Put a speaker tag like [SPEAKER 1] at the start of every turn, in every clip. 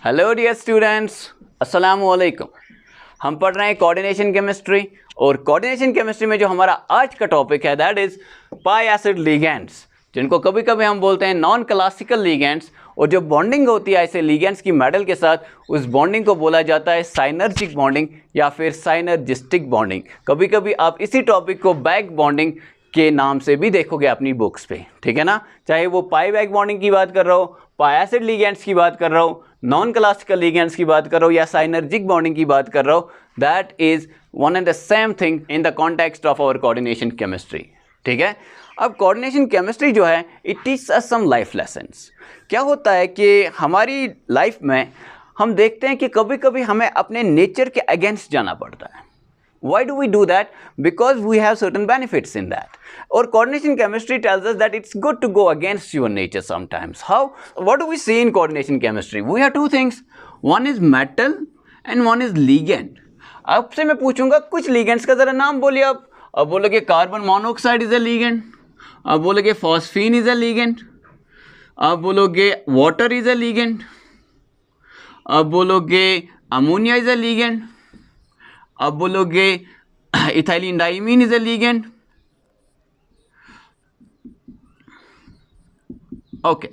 [SPEAKER 1] Hello dear students, अस्सलाम वालेकुम। हम पढ़ रहे हैं कोऑर्डिनेशन केमिस्ट्री और कोऑर्डिनेशन केमिस्ट्री में जो हमारा आज का टॉपिक है that is pi acid ligands, जिनको कभी कभी हम बोलते हैं नॉन क्लासिकल लिगेंड्स। और जो बॉन्डिंग होती है ऐसे लिगेंड्स की मेटल के साथ, उस बॉन्डिंग को बोला जाता है साइनर्जिक बॉन्डिंग या फिर साइनर्जिस्टिक बॉन्डिंग। कभी कभी आप इसी टॉपिक को बैक बॉन्डिंग के नाम से भी देखोगे अपनी बुक्स पे, ठीक है ना। चाहे वो पाई बैक बॉन्डिंग की बात कर रहा हो, पाई एसिड लिगेंड्स की बात कर रहा हो, नॉन क्लासिकल लिगेंड्स की बात कर रहा हो या साइनर्जिक बॉन्डिंग की बात कर रहा हो, that is one and the same thing in the context of our coordination chemistry, ठीक है। अब कोऑर्डिनेशन केमिस्ट्री जो है it teaches us some life lessons. क्या होता है कि हमारी लाइफ में हम देखते हैं कि कभी कभी हमें अपने नेचर के अगेंस्ट जाना पड़ता है। Why do we do that? Because we have certain benefits in that. Or coordination chemistry tells us that it's good to go against your nature sometimes. How? What do we see in coordination chemistry? We have two things. One is metal and one is ligand. आपसे मैं पूछूंगा कुछ ligands का जरा नाम बोलिए आप। अब बोलोगे carbon monoxide is a ligand, अब बोलोगे फॉस्फीन इज अ ligand, अब बोलोगे वाटर इज अ ligand, अब बोलोगे अमोनिया इज अ ligand, अब बोलोगे ethylene diamine is a ligand. Okay,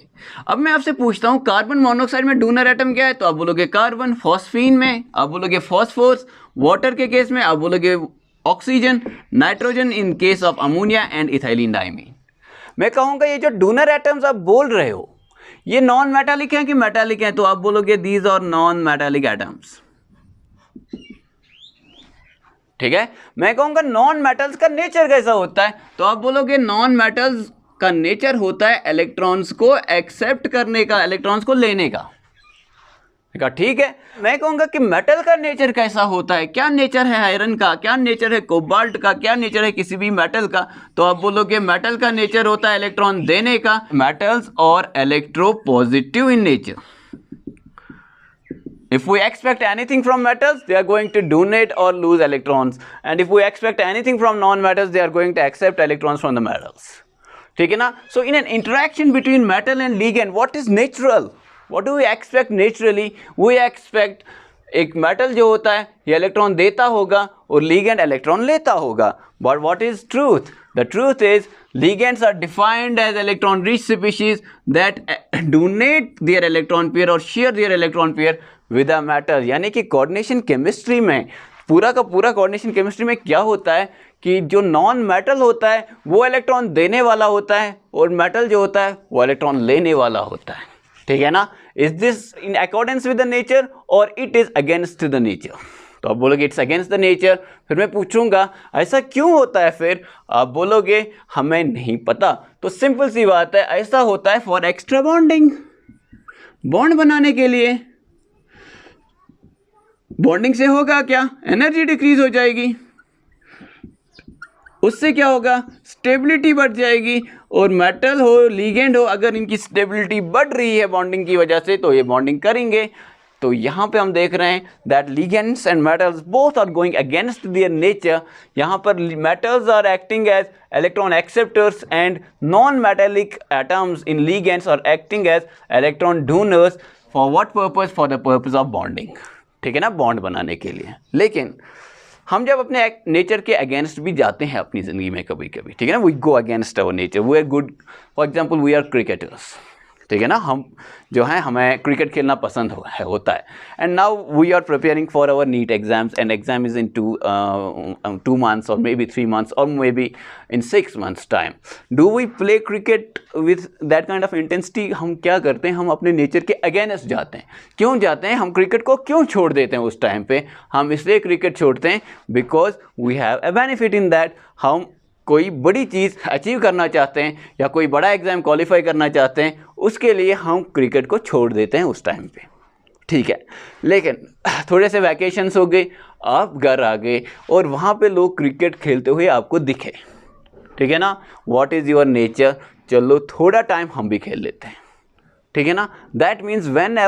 [SPEAKER 1] अब मैं आपसे पूछता हूं कार्बन मोनोऑक्साइड में डोनर एटम क्या है, तो आप बोलोगे कार्बन। फॉस्फीन में आप बोलोगे फॉस्फोरस, वाटर के केस में आप बोलोगे oxygen, nitrogen in case of ammonia and ethylene diamine. मैं कहूंगा ये जो डोनर एटम्स आप बोल रहे हो ये नॉन मेटालिक हैं कि मेटालिक हैं, तो आप बोलोगे these are non metallic atoms, ठीक है। मैं कहूंगा नॉन मेटल्स का नेचर कैसा होता है, तो आप बोलोगे नॉन मेटल्स का नेचर होता है इलेक्ट्रॉन्स को एक्सेप्ट करने का, इलेक्ट्रॉन्स को लेने का, ठीक है। मैं कहूंगा कि मेटल का नेचर कैसा होता है, क्या नेचर है आयरन का, क्या नेचर है कोबाल्ट का, क्या नेचर है किसी भी मेटल का, तो आप बोलोगे मेटल का नेचर होता है इलेक्ट्रॉन देने का। मेटल्स और electro positive in nature. If we expect anything from metals, they are going to donate or lose electrons, and if we expect anything from non-metals, they are going to accept electrons from the metals. ठीक है ना? So in an interaction between metal and ligand, what is natural? What do we expect naturally? We expect एक metal जो होता है ये electron देता होगा और ligand इलेक्ट्रॉन लेता होगा. But what is truth? The truth is ligands are defined as electron rich species that donate their electron pair or share their electron pair with a metal. यानी कि कोऑर्डिनेशन केमिस्ट्री में पूरा का पूरा coordination chemistry में क्या होता है कि जो नॉन मेटल होता है वो इलेक्ट्रॉन देने वाला होता है और मेटल जो होता है वो इलेक्ट्रॉन लेने वाला होता है, ठीक है ना। Is this in accordance with the nature और it is against the nature? तो आप बोलोगे इट्स अगेंस्ट द नेचर। फिर मैं पूछूंगा ऐसा क्यों होता है, फिर आप बोलोगे हमें नहीं पता। तो सिंपल सी बात है, ऐसा होता है फॉर एक्स्ट्रा बॉन्डिंग, बॉन्ड बनाने के लिए। बॉन्डिंग से होगा क्या, एनर्जी डिक्रीज हो जाएगी, उससे क्या होगा, स्टेबिलिटी बढ़ जाएगी। और मेटल हो लिगेंड हो, अगर इनकी स्टेबिलिटी बढ़ रही है बॉन्डिंग की वजह से तो ये बॉन्डिंग करेंगे। तो यहाँ पे हम देख रहे हैं that ligands and metals both are going against their nature. यहाँ पर metals are acting as electron acceptors and non metallic atoms in ligands are acting as electron donors. For what purpose? For the purpose of bonding, ठीक है ना, bond बनाने के लिए। लेकिन हम जब अपने नेचर के अगेंस्ट भी जाते हैं अपनी ज़िंदगी में कभी कभी, ठीक है ना, we go against our nature, we are good, for example we are cricketers, ठीक है ना, हम जो हैं हमें क्रिकेट खेलना पसंद होता है। And now we are preparing for our NEET exams and exam is in 2 months और मे बी 3 months और may be in 6 months time. Do we play cricket with that kind of intensity? हम क्या करते हैं, हम अपने nature के against जाते हैं। क्यों जाते हैं? हम क्रिकेट को क्यों छोड़ देते हैं उस टाइम पे? हम इसलिए क्रिकेट छोड़ते हैं because we have a benefit in that. हम कोई बड़ी चीज़ अचीव करना चाहते हैं या कोई बड़ा एग्ज़ाम क्वालिफाई करना चाहते हैं, उसके लिए हम क्रिकेट को छोड़ देते हैं उस टाइम पे, ठीक है। लेकिन थोड़े से वैकेशंस हो गए, आप घर आ गए और वहाँ पे लोग क्रिकेट खेलते हुए आपको दिखे, ठीक है ना। What is your nature? चलो थोड़ा टाइम हम भी खेल लेते हैं, ठीक है ना। That means when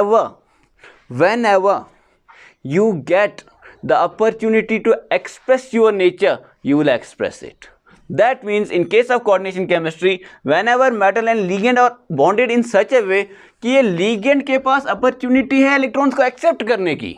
[SPEAKER 1] ever you get the opportunity to express your nature, you will express it. That means in case of coordination chemistry, whenever metal and ligand are bonded in such a way कि ये ligand के पास opportunity है electrons को accept करने की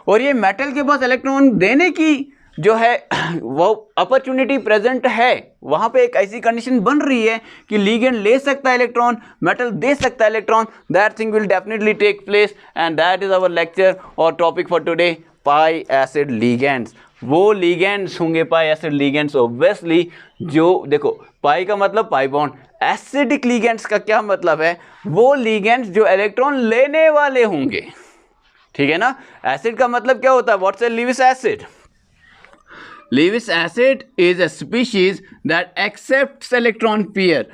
[SPEAKER 1] और ये metal के पास इलेक्ट्रॉन देने की जो है वो अपॉर्चुनिटी प्रेजेंट है, वहां पे एक ऐसी कंडीशन बन रही है कि लीगेंड ले सकता है इलेक्ट्रॉन, मेटल दे सकता है electron, that thing will definitely take place and that is our lecture और topic for today, pi acid ligands. वो लीगेंड्स होंगे पाई एसिड लीगेंड्स ऑब्वियसली, जो देखो पाई का मतलब पाई बॉन्ड, एसिडिक लीगेंड्स का क्या मतलब है, वो लीगेंड्स जो इलेक्ट्रॉन लेने वाले होंगे, ठीक है ना। एसिड का मतलब क्या होता है, what's A Lewis acid? Lewis acid is a species that accepts electron pair।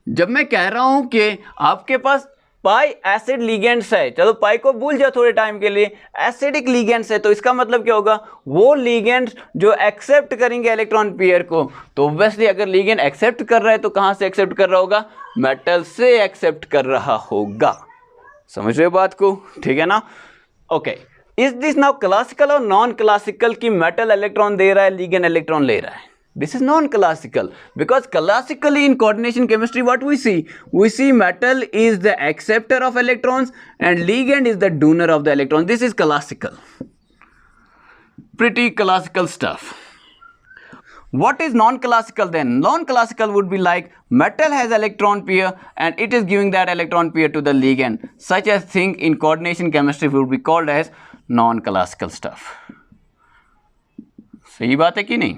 [SPEAKER 1] जब मैं कह रहा हूं कि आपके पास पाई एसिड लीगेंड्स है, चलो पाई को भूल जाओ थोड़े टाइम के लिए, एसिडिक लीगेंड्स है, तो इसका मतलब क्या होगा, वो लीगेंड्स जो एक्सेप्ट करेंगे इलेक्ट्रॉन पेयर को। तो ऑब्वियसली अगर लीगेंड एक्सेप्ट कर रहा है तो कहां से एक्सेप्ट कर रहा होगा, मेटल से एक्सेप्ट कर रहा होगा। समझ रहे हो बात को, ठीक है ना। Okay, is this now classical और नॉन क्लासिकल कि मेटल इलेक्ट्रॉन दे रहा है, लीगेंड इलेक्ट्रॉन ले रहा है? This is non-classical because classically in coordination chemistry what we see metal is the acceptor of electrons and ligand is the donor of the electrons. This is classical, pretty classical stuff. What is non-classical then? Non-classical would be like metal has electron pair and it is giving that electron pair to the ligand. Such a thing in coordination chemistry would be called as non-classical stuff. सही बात है कि नहीं,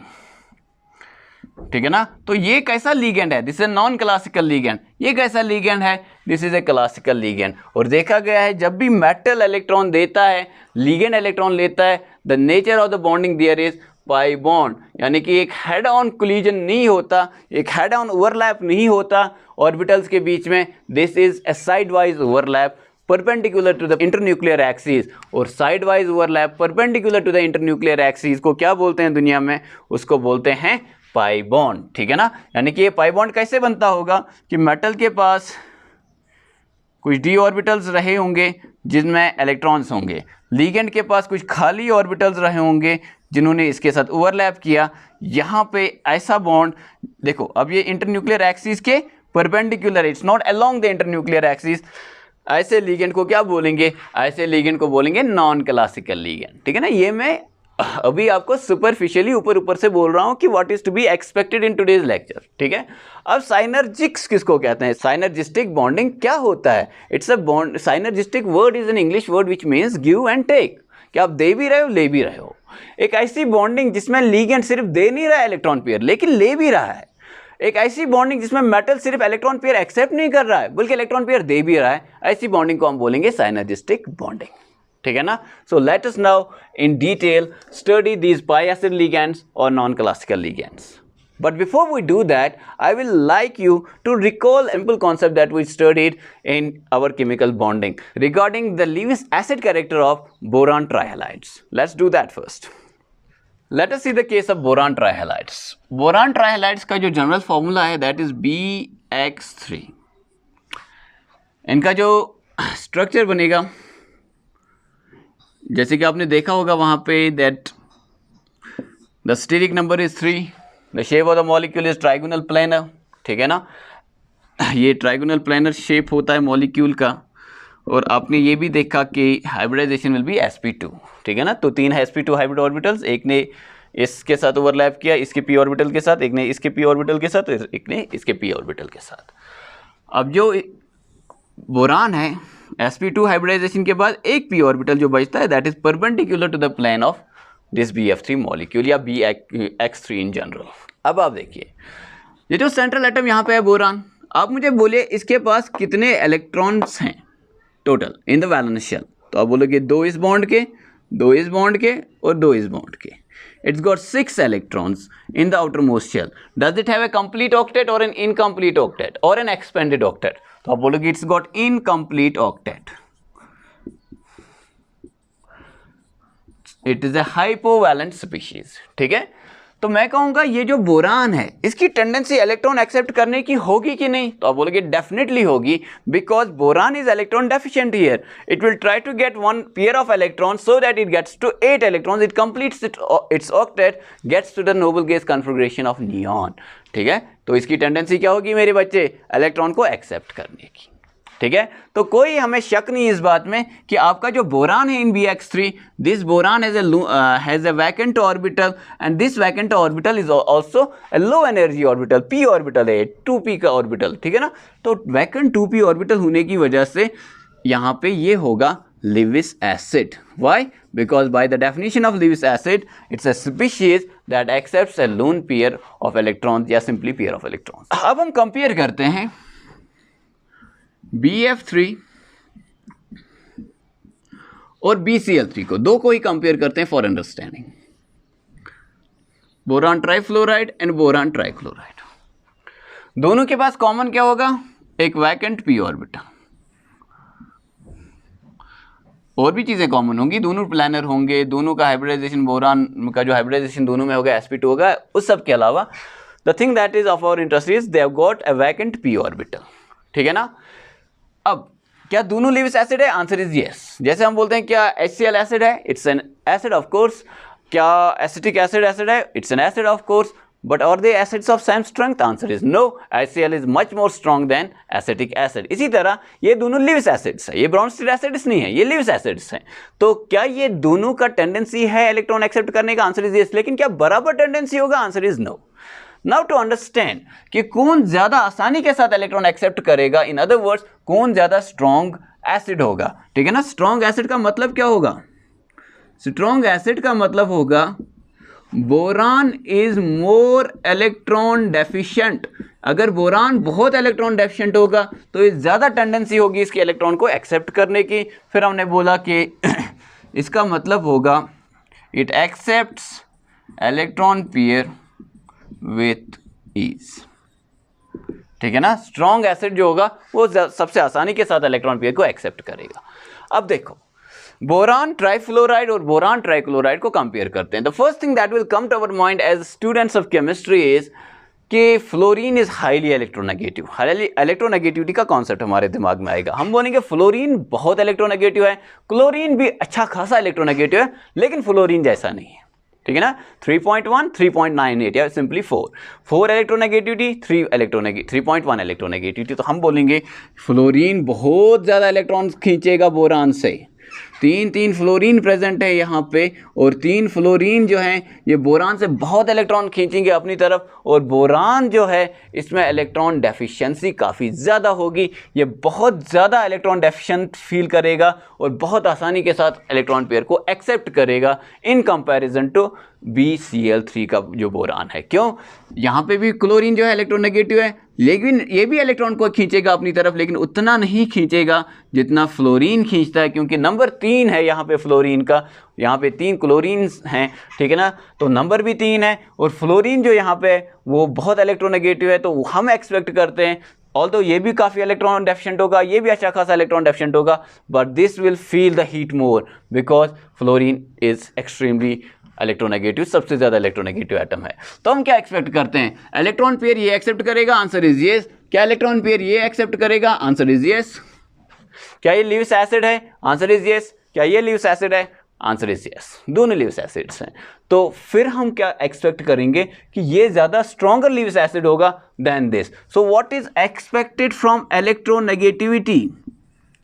[SPEAKER 1] ठीक है ना। तो ये कैसा लीगेंड है, this is non classical ligand. ये कैसा लीगेंड है, this is A classical ligand. और देखा गया है जब भी मेटल इलेक्ट्रॉन देता है, लीगेंड इलेक्ट्रॉन लेता है, the nature of the bonding there is pi bond, यानी कि एक हेड ऑन कोलिजन नहीं होता, एक हेड ऑन ओवरलैप नहीं होता ऑर्बिटल्स के बीच में। This is a side wise overlap perpendicular to the internuclear axis. और side wise overlap perpendicular to the internuclear axis को क्या बोलते हैं दुनिया में, उसको बोलते हैं पाई बॉन्ड, ठीक है ना। यानी कि ये पाई बॉन्ड कैसे बनता होगा कि मेटल के पास कुछ डी ऑर्बिटल्स रहे होंगे जिनमें इलेक्ट्रॉन्स होंगे, लीगेंड के पास कुछ खाली ऑर्बिटल्स रहे होंगे जिन्होंने इसके साथ ओवरलैप किया। यहाँ पे ऐसा बॉन्ड देखो, अब ये इंटरन्यूक्लियर एक्सिस के perpendicular, it's not along the internuclear axis. ऐसे लीगेंड को क्या बोलेंगे, ऐसे लीगेंड को बोलेंगे नॉन क्लासिकल लीगेंड, ठीक है ना। ये मैं अभी आपको सुपरफिशियली ऊपर ऊपर से बोल रहा हूं कि what is to be expected in today's lecture, ठीक है। अब साइनर्जिक्स किसको कहते हैं, साइनर्जिस्टिक बॉन्डिंग क्या होता है, it's a bond, synergistic word is an English word which means give and take, कि आप दे भी रहे हो ले भी रहे हो। एक ऐसी बॉन्डिंग जिसमें लीगेंड सिर्फ दे नहीं रहा है इलेक्ट्रॉन पेयर लेकिन ले भी रहा है। एक ऐसी बॉन्डिंग जिसमें मेटल सिर्फ इलेक्ट्रॉन पेयर एक्सेप्ट नहीं कर रहा है बल्कि इलेक्ट्रॉन पेयर दे भी रहा है, ऐसी बॉन्डिंग को हम बोलेंगे साइनर्जिस्टिक बॉन्डिंग, ठीक है ना। So let us now in detail study these pi acid ligands और non classical ligands. But before we do that, I will like you to recall a simple concept that we studied in our chemical bonding regarding the Lewis acid character of boron trihalides. Let's do that first. Let us see the case of boron trihalides. Boron trihalides का जो general formula है that is BX3. इनका जो structure बनेगा जैसे कि आपने देखा होगा वहाँ पे that the steric number is 3. The shape of the molecule is trigonal planar, ठीक है ना। ये trigonal planar shape होता है मॉलिक्यूल का। और आपने ये भी देखा कि हाइब्रिडाइजेशन विल बी sp2, ठीक है ना। तो 3 sp2 हाइब्रिड ऑर्बिटल्स, एक ने इसके साथ ओवरलैप किया इसके p ऑर्बिटल के साथ, एक ने इसके p ऑर्बिटल के साथ, एक ने इसके p ऑर्बिटल के साथ। अब जो बोरान है sp2 हाइब्रिडाइजेशन के बाद एक p ऑर्बिटल जो बचता है that is perpendicular to the plane of this BF3 molecule या BX3 इन जनरल। अब आप देखिए ये जो सेंट्रल एटम यहाँ पे है बोरान, आप मुझे बोलिए इसके पास कितने इलेक्ट्रॉन्स हैं total in the valence shell. तो आप बोलोगे 2 इस बॉन्ड के, 2 इस बॉन्ड के और 2 इस बॉन्ड के। It's got 6 electrons in the outermost shell. Does it have a complete octet or an incomplete octet or an expanded octet? तो आप बोलोगे it's got incomplete octet. It is a hypovalent species, ठीक है। तो मैं कहूँगा ये जो बोरान है इसकी टेंडेंसी इलेक्ट्रॉन एक्सेप्ट करने की होगी कि नहीं, तो आप बोलोगे डेफिनेटली होगी, because boron is electron deficient here. It will try to get one pair of electron so that it gets to 8 electrons, it completes its octet, gets to the noble gas configuration of neon. ठीक है, तो इसकी tendency क्या होगी मेरे बच्चे, electron को accept करने की. ठीक है, तो कोई हमें शक नहीं इस बात में कि आपका जो बोरान है इन BX3, this boron has a vacant orbital and this vacant orbital is also a low energy orbital, p orbital है, 2p का ऑर्बिटल. ठीक है ना, तो वैकेंट 2p ऑर्बिटल होने की वजह से यहाँ पे ये होगा Lewis acid. Why? Because by the definition of Lewis acid, it's a species that accepts a lone pair of electrons या simply pair of electrons. अब हम कंपेयर करते हैं BF3 और BCl3 को, दो को ही कंपेयर करते हैं for understanding. Boron trifluoride and boron trichloride, दोनों के पास कॉमन क्या होगा, एक वैकेंट p ऑर्बिटल. और भी चीज़ें कॉमन होंगी, दोनों प्लानर होंगे, दोनों का हाइब्रिडाइजेशन, बोरान का जो हाइब्रिडाइजेशन दोनों में होगा sp2 होगा. उस सब के अलावा the thing that is of our interest is they have got a vacant p orbital. ठीक है ना. अब क्या दोनों लिविस एसिड है, आंसर इज यस. जैसे हम बोलते हैं क्या HCl एसिड है, it's an acid of course. क्या एसिटिक एसिड एसिड है, it's an acid of course. But are they acids of same strength, answer is no. HCl is much more strong then acetic acid. इसी तरह ये दोनों Lewis acids है, ये Brønsted acids नहीं है, ये लिविस एसिड्स हैं. तो क्या ये दोनों का टेंडेंसी है इलेक्ट्रॉन एक्सेप्ट करने का, आंसर इज यस. लेकिन क्या बराबर टेंडेंसी होगा, answer is no. Now to understand कि कौन ज्यादा आसानी के साथ इलेक्ट्रॉन एक्सेप्ट करेगा, इन अदर वर्ड्स कौन ज्यादा स्ट्रॉन्ग एसिड होगा. ठीक है ना, स्ट्रॉन्ग एसिड का मतलब क्या होगा, स्ट्रॉन्ग एसिड का मतलब होगा boron is more electron deficient. अगर बोरान बहुत इलेक्ट्रॉन डेफिशिएंट होगा तो ये ज्यादा टेंडेंसी होगी इसके इलेक्ट्रॉन को एक्सेप्ट करने की. फिर हमने बोला कि इसका मतलब होगा it accepts electron pair with ease. ठीक है ना, स्ट्रॉन्ग एसिड जो होगा वो सबसे आसानी के साथ इलेक्ट्रॉन पेयर को एक्सेप्ट करेगा. अब देखो बोरान ट्राइफ्लोराइड और बोरान ट्राइक्लोराइड को कंपेयर करते हैं. The first thing that will come to our mind as students of chemistry is कि fluorine is highly electronegative. Highly electronegativity का कॉन्सेप्ट हमारे दिमाग में आएगा. हम बोलेंगे फ्लोरीन बहुत इलेक्ट्रोनेगेटिव है, क्लोरीन भी अच्छा खासा इलेक्ट्रोनेगेटिव है, लेकिन फ्लोरीन जैसा नहीं है. ठीक है ना, 3.1 3.98 या सिंपली 4 इलेक्ट्रोनेगेटिविटी, 3.1 इलेक्ट्रोनेगेटिविटी. तो हम बोलेंगे फ्लोरीन बहुत ज़्यादा इलेक्ट्रॉन खींचेगा बोरान से. तीन फ्लोरीन प्रेजेंट है यहाँ पे, और 3 फ्लोरीन जो हैं ये बोरान से बहुत इलेक्ट्रॉन खींचेंगे अपनी तरफ, और बोरान जो है इसमें इलेक्ट्रॉन डेफिशिएंसी काफ़ी ज़्यादा होगी. ये बहुत ज़्यादा इलेक्ट्रॉन डेफिशिएंट फील करेगा और बहुत आसानी के साथ इलेक्ट्रॉन पेयर को एक्सेप्ट करेगा इन कंपैरिजन टू BCl3 का जो बोरान है. क्यों, यहाँ पे भी क्लोरीन जो है इलेक्ट्रोनेगेटिव है, लेकिन ये भी इलेक्ट्रॉन को खींचेगा अपनी तरफ, लेकिन उतना नहीं खींचेगा जितना फ्लोरीन खींचता है, क्योंकि नंबर 3 है यहाँ पे फ्लोरीन का. यहाँ पे 3 क्लोरीन हैं. ठीक है ना, तो नंबर भी 3 है, और फ्लोरीन जो यहाँ पे वो बहुत इलेक्ट्रोनेगेटिव है. तो हम एक्सपेक्ट करते हैं ऑल्दो ये भी काफ़ी इलेक्ट्रॉन डेफिशिएंट होगा, ये भी अच्छा खासा इलेक्ट्रॉन डेफिशिएंट होगा, but this will feel the heat more because fluorine is extremely electronegative, सबसे ज़्यादा इलेक्ट्रोनेगेटिव एटम है. तो हम क्या एक्सपेक्ट करते हैं, इलेक्ट्रॉन पेयर ये एक्सेप्ट करेगा, आंसर इज यस. क्या इलेक्ट्रॉन पेयर ये एक्सेप्ट करेगा, आंसर इज यस. क्या ये लिविस एसिड है, आंसर इज यस. क्या ये लिविस एसिड है, आंसर इज यस. दोनों लिविस एसिड्स हैं. तो फिर हम क्या एक्सपेक्ट करेंगे कि ये ज़्यादा स्ट्रॉन्गर लिविस एसिड होगा than this. So what is expected from electronegativity,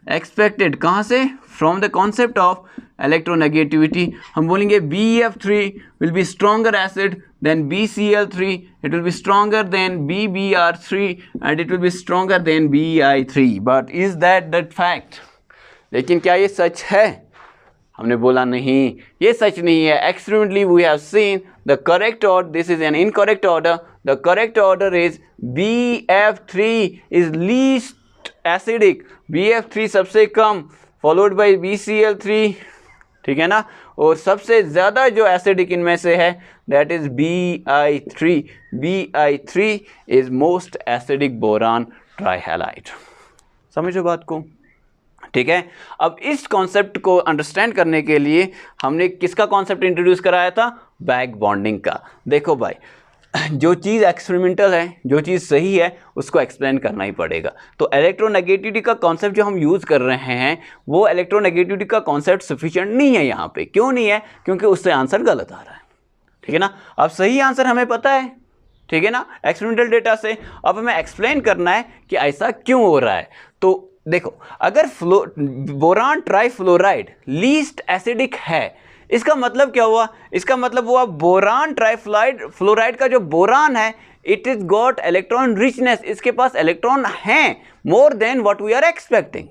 [SPEAKER 1] expected कहाँ से, from the concept of electronegativity. हम बोलेंगे BF3 will be stronger acid than BCl3, it will be stronger than BBr3 and it will be stronger than BI3. But is that fact, लेकिन क्या ये सच है, हमने बोला नहीं, ये सच नहीं है. Experimentally we have seen the correct order, this is an incorrect order. The correct order is BF3 is least acidic, BF3 सबसे कम, फॉलोड बाय BCl3. ठीक है ना, और सबसे ज़्यादा जो एसिडिक इनमें से है that is BI3. BI3 is most acidic boron trihalide. समझो बात को. ठीक है, अब इस कॉन्सेप्ट को अंडरस्टैंड करने के लिए हमने किसका कॉन्सेप्ट इंट्रोड्यूस कराया था, बैक बॉन्डिंग का। देखो भाई, जो चीज़ एक्सपेरिमेंटल है, जो चीज़ सही है, उसको एक्सप्लेन करना ही पड़ेगा। तो इलेक्ट्रोनेगेटिविटी का कॉन्सेप्ट जो हम यूज़ कर रहे हैं, वो इलेक्ट्रोनेगेटिविटी का कॉन्सेप्ट सफिशिएंट नहीं है यहाँ पे। क्यों नहीं है? क्योंकि उससे आंसर गलत आ रहा है, ठीक है ना। अब सही आंसर हमें पता है, ठीक है ना, एक्सपेरिमेंटल डेटा से। अब हमें एक्सप्लेन करना है कि ऐसा क्यों हो रहा है। तो देखो, अगर बोरान ट्राइफ्लोराइड लीस्ट एसिडिक है, इसका मतलब क्या हुआ? इसका मतलब हुआ बोरान ट्राइफ्लोराइड का जो बोरान है, it is got electron richness, इसके पास इलेक्ट्रॉन हैं more than what we are expecting.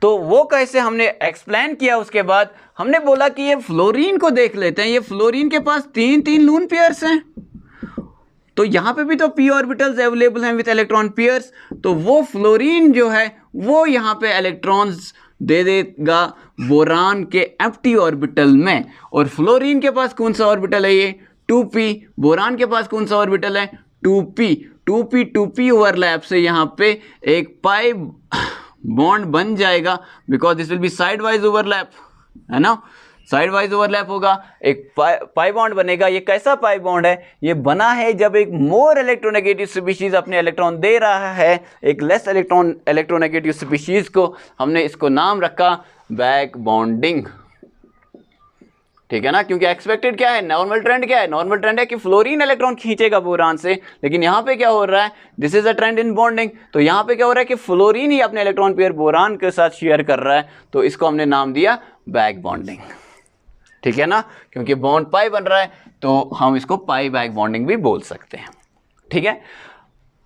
[SPEAKER 1] तो वो कैसे हमने एक्सप्लेन किया, उसके बाद हमने बोला कि ये फ्लोरीन को देख लेते हैं। ये फ्लोरीन के पास 3 लून पेयर्स हैं, तो यहाँ पे भी तो p ऑर्बिटल्स अवेलेबल हैं विथ इलेक्ट्रॉन पेयर्स। तो वो फ्लोरीन जो है वो यहाँ पे इलेक्ट्रॉन्स दे देगा बोरान के एम्प्टी ऑर्बिटल में। और फ्लोरीन के पास कौन सा ऑर्बिटल है? ये 2p। बोरान के पास कौन सा ऑर्बिटल है? 2p ओवरलैप से यहाँ पे एक पाई बॉन्ड बन जाएगा, because this will B side wise overlap, है ना। साइड वाइज ओवरलैप होगा, एक पाई बॉन्ड बनेगा। ये कैसा पाई बॉन्ड है? ये बना है जब एक मोर इलेक्ट्रोनेगेटिव स्पीशीज अपने इलेक्ट्रॉन दे रहा है एक लेस इलेक्ट्रोनेगेटिव स्पीशीज को। हमने इसको नाम रखा बैक बॉन्डिंग, ठीक है ना। क्योंकि एक्सपेक्टेड क्या है? नॉर्मल ट्रेंड क्या है? नॉर्मल ट्रेंड है कि फ्लोरीन इलेक्ट्रॉन खींचेगा बोरान से, लेकिन यहाँ पे क्या हो रहा है? This is a trend in bonding. तो यहाँ पे क्या हो रहा है कि फ्लोरीन ही अपने इलेक्ट्रॉन पेयर बोरान के साथ शेयर कर रहा है, तो इसको हमने नाम दिया बैक बॉन्डिंग, ठीक है ना। क्योंकि बॉन्ड पाई बन रहा है, तो हम इसको पाई बैक बॉन्डिंग भी बोल सकते हैं, ठीक है।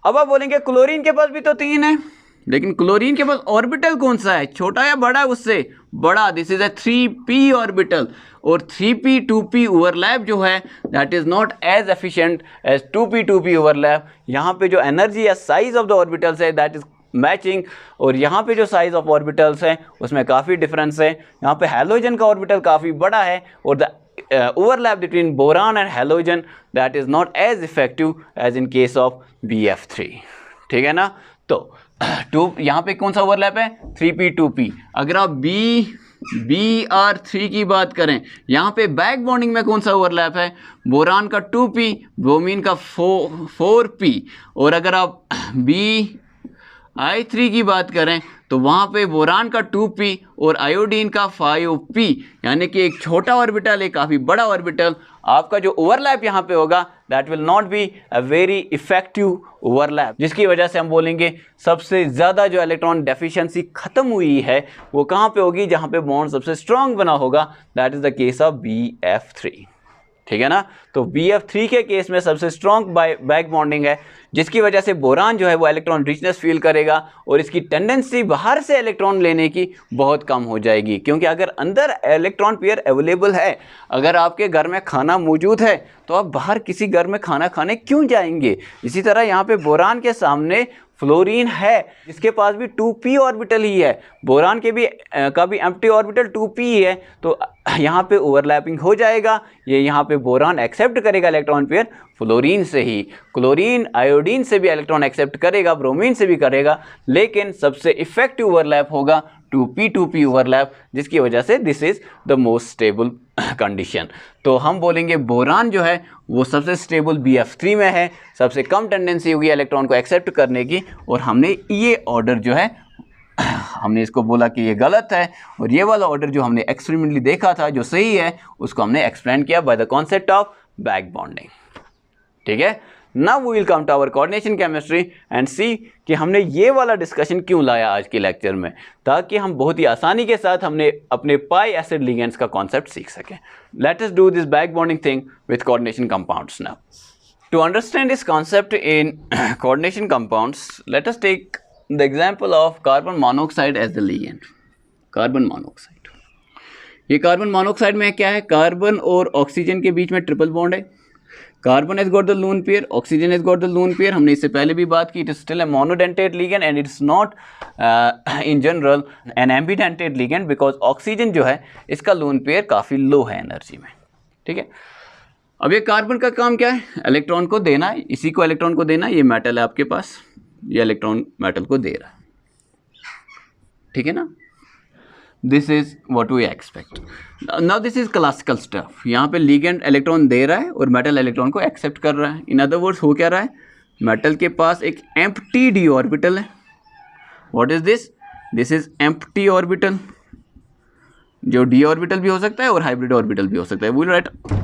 [SPEAKER 1] अब आप बोलेंगे क्लोरीन के पास भी तो 3 है, लेकिन क्लोरीन के पास ऑर्बिटल कौन सा है? छोटा या बड़ा? उससे बड़ा। This is a 3p orbital. और 3p 2p ओवरलैप जो है that is not as efficient as 2p 2p overlap. यहाँ पे जो एनर्जी या साइज ऑफ द ऑर्बिटल्स है दैट इज मैचिंग, और यहाँ पे जो साइज ऑफ ऑर्बिटल्स हैं उसमें काफ़ी डिफरेंस है। यहाँ पे हैलोजन का ऑर्बिटल काफ़ी बड़ा है, और the overlap between boron and halogen that is not as effective as in case of BF3, ठीक है ना। तो यहाँ पे कौन सा ओवरलैप है? 3p 2p। अगर आप BR3 की बात करें, यहाँ पे बैक बॉन्डिंग में कौन सा ओवरलैप है? बोरान का 2p, ब्रोमीन का 4p। और अगर आप BI3 की बात करें तो वहाँ पे बोरान का 2p और आयोडीन का 5p, यानी कि एक छोटा ऑर्बिटल, एक काफ़ी बड़ा ऑर्बिटल। आपका जो ओवरलैप यहाँ पे होगा that will not be a very effective overlap, जिसकी वजह से हम बोलेंगे सबसे ज़्यादा जो इलेक्ट्रॉन डेफिशिएंसी ख़त्म हुई है वो कहाँ पे होगी? जहाँ पे बॉन्ड सबसे स्ट्रॉन्ग बना होगा, that is the case of BF3, ठीक है ना। तो BF3 के केस में सबसे स्ट्रॉन्ग बैक बॉन्डिंग है, जिसकी वजह से बोरान जो है वो इलेक्ट्रॉन रिचनेस फील करेगा, और इसकी टेंडेंसी बाहर से इलेक्ट्रॉन लेने की बहुत कम हो जाएगी। क्योंकि अगर अंदर इलेक्ट्रॉन पेयर अवेलेबल है, अगर आपके घर में खाना मौजूद है, तो आप बाहर किसी घर में खाना खाने क्यों जाएंगे? इसी तरह यहाँ पे बोरान के सामने फ्लोरीन है जिसके पास भी 2p ऑर्बिटल ही है, बोरान के भी का भी एम्प्टी ऑर्बिटल 2p ही है, तो यहाँ पे ओवरलैपिंग हो जाएगा। ये यहाँ पे बोरान एक्सेप्ट करेगा इलेक्ट्रॉन पेयर फ्लोरीन से ही, क्लोरीन आयोडीन से भी इलेक्ट्रॉन एक्सेप्ट करेगा, ब्रोमीन से भी करेगा, लेकिन सबसे इफेक्टिव ओवरलैप होगा 2p 2p ओवरलैप, जिसकी वजह से this is the most stable condition. तो हम बोलेंगे बोरान जो है वो सबसे स्टेबल BF3 में है, सबसे कम टेंडेंसी होगी इलेक्ट्रॉन को एक्सेप्ट करने की। और हमने ये ऑर्डर जो है हमने इसको बोला कि ये गलत है, और ये वाला ऑर्डर जो हमने एक्सपेरिमेंटली देखा था जो सही है उसको हमने एक्सप्लेन किया by the concept of back bonding, ठीक है। Now we will come to our coordination chemistry and see कि हमने ये वाला डिस्कशन क्यों लाया आज के लेक्चर में, ताकि हम बहुत ही आसानी के साथ हमने अपने पाई एसिड लिगेंड्स का कॉन्सेप्ट सीख सकें। Let us do this back bonding thing with coordination compounds now. To understand this concept in coordination compounds, let us take the example of carbon monoxide as the ligand. Carbon monoxide, ये carbon monoxide में क्या है? Carbon और oxygen के बीच में triple bond है। Carbon has got the lone pair, oxygen has got the lone pair। हमने इससे पहले भी बात की, it is still a monodentate ligand and it's not in general an ambidentate ligand because oxygen जो है इसका lone pair काफ़ी लो है एनर्जी में, ठीक है। अब ये कार्बन का काम क्या है? इलेक्ट्रॉन को देना, इसी को इलेक्ट्रॉन को देना। ये मेटल है आपके पास, ये इलेक्ट्रॉन मेटल को दे रहा है, ठीक है ना। This is what we expect. Now this is classical stuff. यहाँ पे लिगेंड इलेक्ट्रॉन दे रहा है और मेटल इलेक्ट्रॉन को एक्सेप्ट कर रहा है. इन अदर वर्ड्स हो क्या रहा है, मेटल के पास एक एम्प्टी डी ऑर्बिटल है. What is this, this is empty orbital, जो डी ऑर्बिटल भी हो सकता है और हाइब्रिड ऑर्बिटल भी हो सकता है. We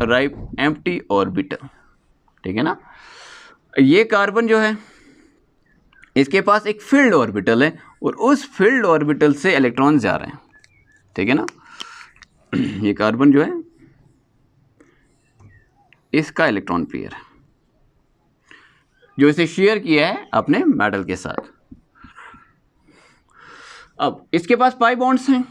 [SPEAKER 1] write empty orbital. ठीक है ना. ये कार्बन जो है इसके पास एक फील्ड ऑर्बिटल है और उस फील्ड ऑर्बिटल से इलेक्ट्रॉन जा रहे हैं. ठीक है ना. ये कार्बन जो है इसका इलेक्ट्रॉन पेयर है जो इसे शेयर किया है अपने मेटल के साथ. अब इसके पास पाई बॉन्ड्स हैं.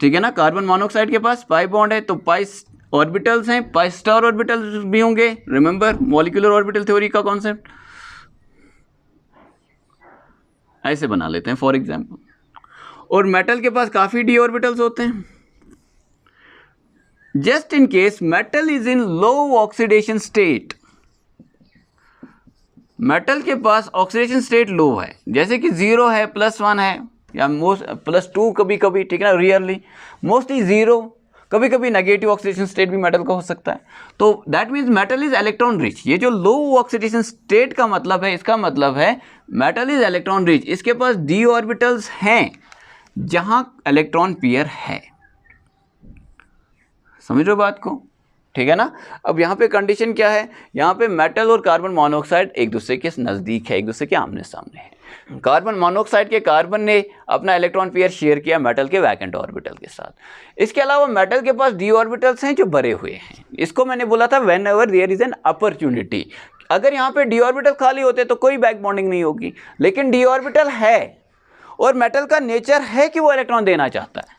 [SPEAKER 1] ठीक है ना. कार्बन मोनोऑक्साइड के पास पाई बॉन्ड है तो पाई ऑर्बिटल्स हैं, पाई स्टार ऑर्बिटल्स भी होंगे. रिमेंबर मॉलिक्यूलर ऑर्बिटल थ्योरी का कॉन्सेप्ट. ऐसे बना लेते हैं फॉर एग्जांपल. और मेटल के पास काफ़ी डी ऑर्बिटल्स होते हैं. Just in case metal is in low oxidation state, metal के ऑक्सीडेशन स्टेट लो है, जैसे कि 0 है, +1 है या +2 कभी कभी. ठीक है ना. रियरली मोस्टली 0, कभी कभी नेगेटिव ऑक्सीडेशन स्टेट भी मेटल का हो सकता है. तो that means metal is electron rich. ये जो लो ऑक्सीडेशन स्टेट का मतलब है, इसका मतलब है मेटल इज इलेक्ट्रॉन रिच. इसके पास डी ऑर्बिटल्स हैं जहां इलेक्ट्रॉन पेयर है. समझ रहे हो बात को. ठीक है ना. अब यहाँ पे कंडीशन क्या है, यहाँ पे मेटल और कार्बन मोनोऑक्साइड एक दूसरे के नज़दीक है, एक दूसरे के आमने सामने है. कार्बन मोनोऑक्साइड के कार्बन ने अपना इलेक्ट्रॉन पेयर शेयर किया मेटल के वैकेंट ऑर्बिटल के साथ. इसके अलावा मेटल के पास डी ऑर्बिटल्स हैं जो भरे हुए हैं. इसको मैंने बोला था whenever there is an opportunity. अगर यहाँ पे डी ऑर्बिटल खाली होते तो कोई बैक बॉन्डिंग नहीं होगी, लेकिन डी ऑर्बिटल है और मेटल का नेचर है कि वो इलेक्ट्रॉन देना चाहता है,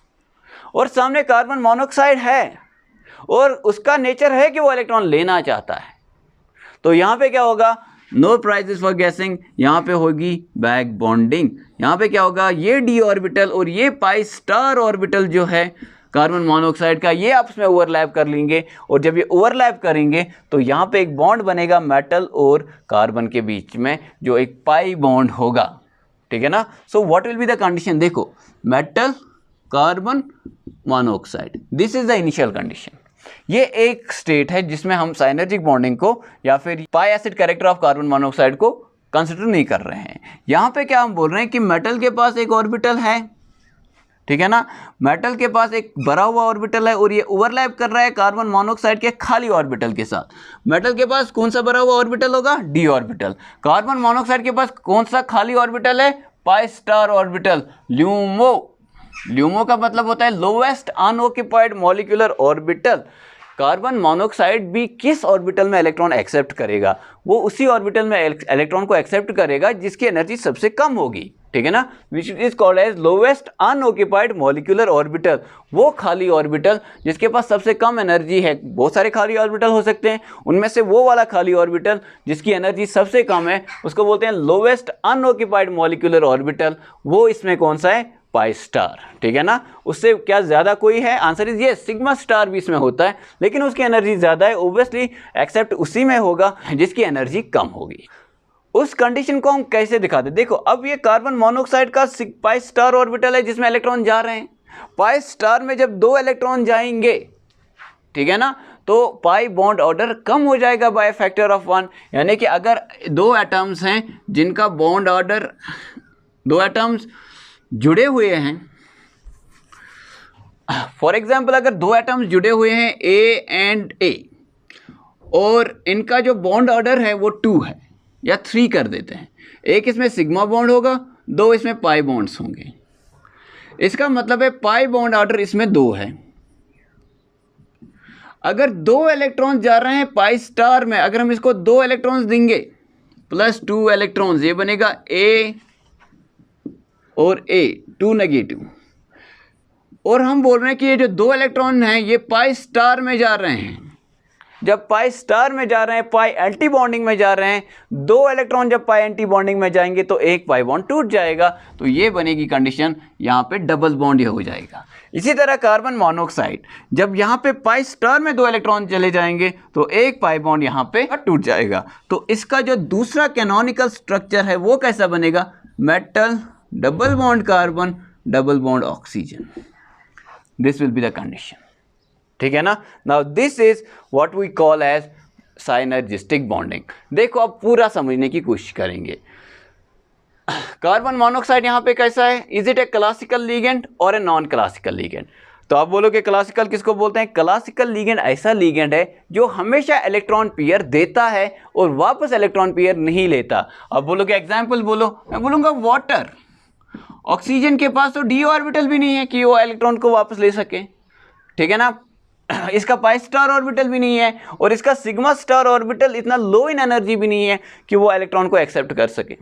[SPEAKER 1] और सामने कार्बन मोनोऑक्साइड है और उसका नेचर है कि वो इलेक्ट्रॉन लेना चाहता है. तो यहाँ पे क्या होगा, नो प्राइजेस फॉर गैसिंग. यहाँ पे होगी बैक बॉन्डिंग. यहाँ पे क्या होगा, ये डी ऑर्बिटल और ये पाई स्टार ऑर्बिटल जो है कार्बन मोनोऑक्साइड का, ये आपस में ओवरलैप कर लेंगे. और जब ये ओवरलैप करेंगे तो यहाँ पे एक बॉन्ड बनेगा मेटल और कार्बन के बीच में, जो एक पाई बॉन्ड होगा. ठीक है ना. So what will be the condition, देखो metal carbon monoxide, this is the initial condition. ये एक स्टेट है जिसमें हम साइनर्जिक बॉन्डिंग को या फिर pi acid character of carbon monoxide को कंसिडर नहीं कर रहे हैं. यहाँ पे क्या हम बोल रहे हैं कि मेटल के पास एक ऑर्बिटल है. ठीक है ना. मेटल के पास एक भरा हुआ ऑर्बिटल है और ये ओवरलैप कर रहा है कार्बन मोनोऑक्साइड के खाली ऑर्बिटल के साथ. मेटल के पास कौन सा भरा हुआ ऑर्बिटल होगा, डी ऑर्बिटल. कार्बन मोनोऑक्साइड के पास कौन सा खाली ऑर्बिटल है, pi star orbital, LUMO. LUMO का मतलब होता है lowest unoccupied molecular orbital. Carbon monoxide भी किस ऑर्बिटल में इलेक्ट्रॉन एक्सेप्ट करेगा, वो उसी ऑर्बिटल में इलेक्ट्रॉन को एक्सेप्ट करेगा जिसकी एनर्जी सबसे कम होगी. ठीक है ना. Which is called as lowest unoccupied molecular orbital. वो खाली ऑर्बिटल जिसके पास सबसे कम एनर्जी है. बहुत सारे खाली ऑर्बिटल हो सकते हैं, उनमें से वो वाला खाली ऑर्बिटल जिसकी एनर्जी सबसे कम है उसको बोलते हैं लोवेस्ट अनऑक्यूपाइड मॉलिक्यूलर ऑर्बिटल. वो इसमें कौन सा है, पाई स्टार. ठीक है ना. उससे क्या ज़्यादा कोई है, आंसर इज ये, सिग्मा स्टार भी इसमें होता है लेकिन उसकी एनर्जी ज़्यादा है. ओब्वियसली एक्सेप्ट उसी में होगा जिसकी एनर्जी कम होगी. उस कंडीशन को हम कैसे दिखाते, देखो अब ये कार्बन मोनोऑक्साइड का पाई स्टार ऑर्बिटल है जिसमें इलेक्ट्रॉन जा रहे हैं. पाई स्टार में जब 2 इलेक्ट्रॉन जाएंगे, ठीक है ना, तो पाई बॉन्ड ऑर्डर कम हो जाएगा बाय फैक्टर ऑफ 1. यानी कि अगर 2 एटम्स हैं जिनका बॉन्ड ऑर्डर, 2 एटम्स जुड़े हुए हैं, फॉर एग्जाम्पल अगर 2 एटम्स जुड़े हुए हैं ए एंड ए और इनका जो बॉन्ड ऑर्डर है वो 2 है या 3 कर देते हैं. एक इसमें सिग्मा बॉन्ड होगा, 2 इसमें पाई बॉन्ड्स होंगे. इसका मतलब है पाई बॉन्ड ऑर्डर इसमें 2 है. अगर 2 इलेक्ट्रॉन्स जा रहे हैं पाई स्टार में, अगर हम इसको 2 इलेक्ट्रॉन्स देंगे +2 इलेक्ट्रॉन्स, ये बनेगा ए और ए, 2 नेगेटिव. और हम बोल रहे हैं कि ये जो 2 इलेक्ट्रॉन हैं ये पाई स्टार में जा रहे हैं. जब पाई स्टार में जा रहे हैं, पाई एंटी बॉन्डिंग में जा रहे हैं, 2 इलेक्ट्रॉन जब पाई एंटी बॉन्डिंग में जाएंगे तो एक पाई बॉन्ड टूट जाएगा. तो ये बनेगी कंडीशन, यहाँ पे डबल बॉन्ड हो जाएगा. इसी तरह कार्बन मोनोऑक्साइड, जब यहाँ पे पाई स्टार में 2 इलेक्ट्रॉन चले जाएंगे तो एक पाई बॉन्ड यहाँ पे टूट जाएगा. तो इसका जो दूसरा कैनोनिकल स्ट्रक्चर है वो कैसा बनेगा, metal double bond carbon double bond oxygen. This will be the condition, ठीक है ना। Now this is what we call as synergistic bonding. देखो अब पूरा समझने की कोशिश करेंगे। कार्बन मोनोऑक्साइड यहाँ पे कैसा है, is it A classical ligand और ए नॉन क्लासिकल लीगेंड। तो आप बोलोगे क्लासिकल किसको बोलते हैं, क्लासिकल लीगेंड ऐसा लीगेंड है जो हमेशा इलेक्ट्रॉन पेयर देता है और वापस इलेक्ट्रॉन पेयर नहीं लेता। अब बोलोगे एग्जाम्पल बोलो, मैं बोलूँगा वाटर। ऑक्सीजन के पास तो डी ऑर्बिटल भी नहीं है कि वो इलेक्ट्रॉन को वापस ले सके, ठीक है ना। इसका पाई स्टार ऑर्बिटल भी नहीं है और इसका सिग्मा स्टार ऑर्बिटल इतना लो इन एनर्जी भी नहीं है कि वो इलेक्ट्रॉन को एक्सेप्ट कर सके,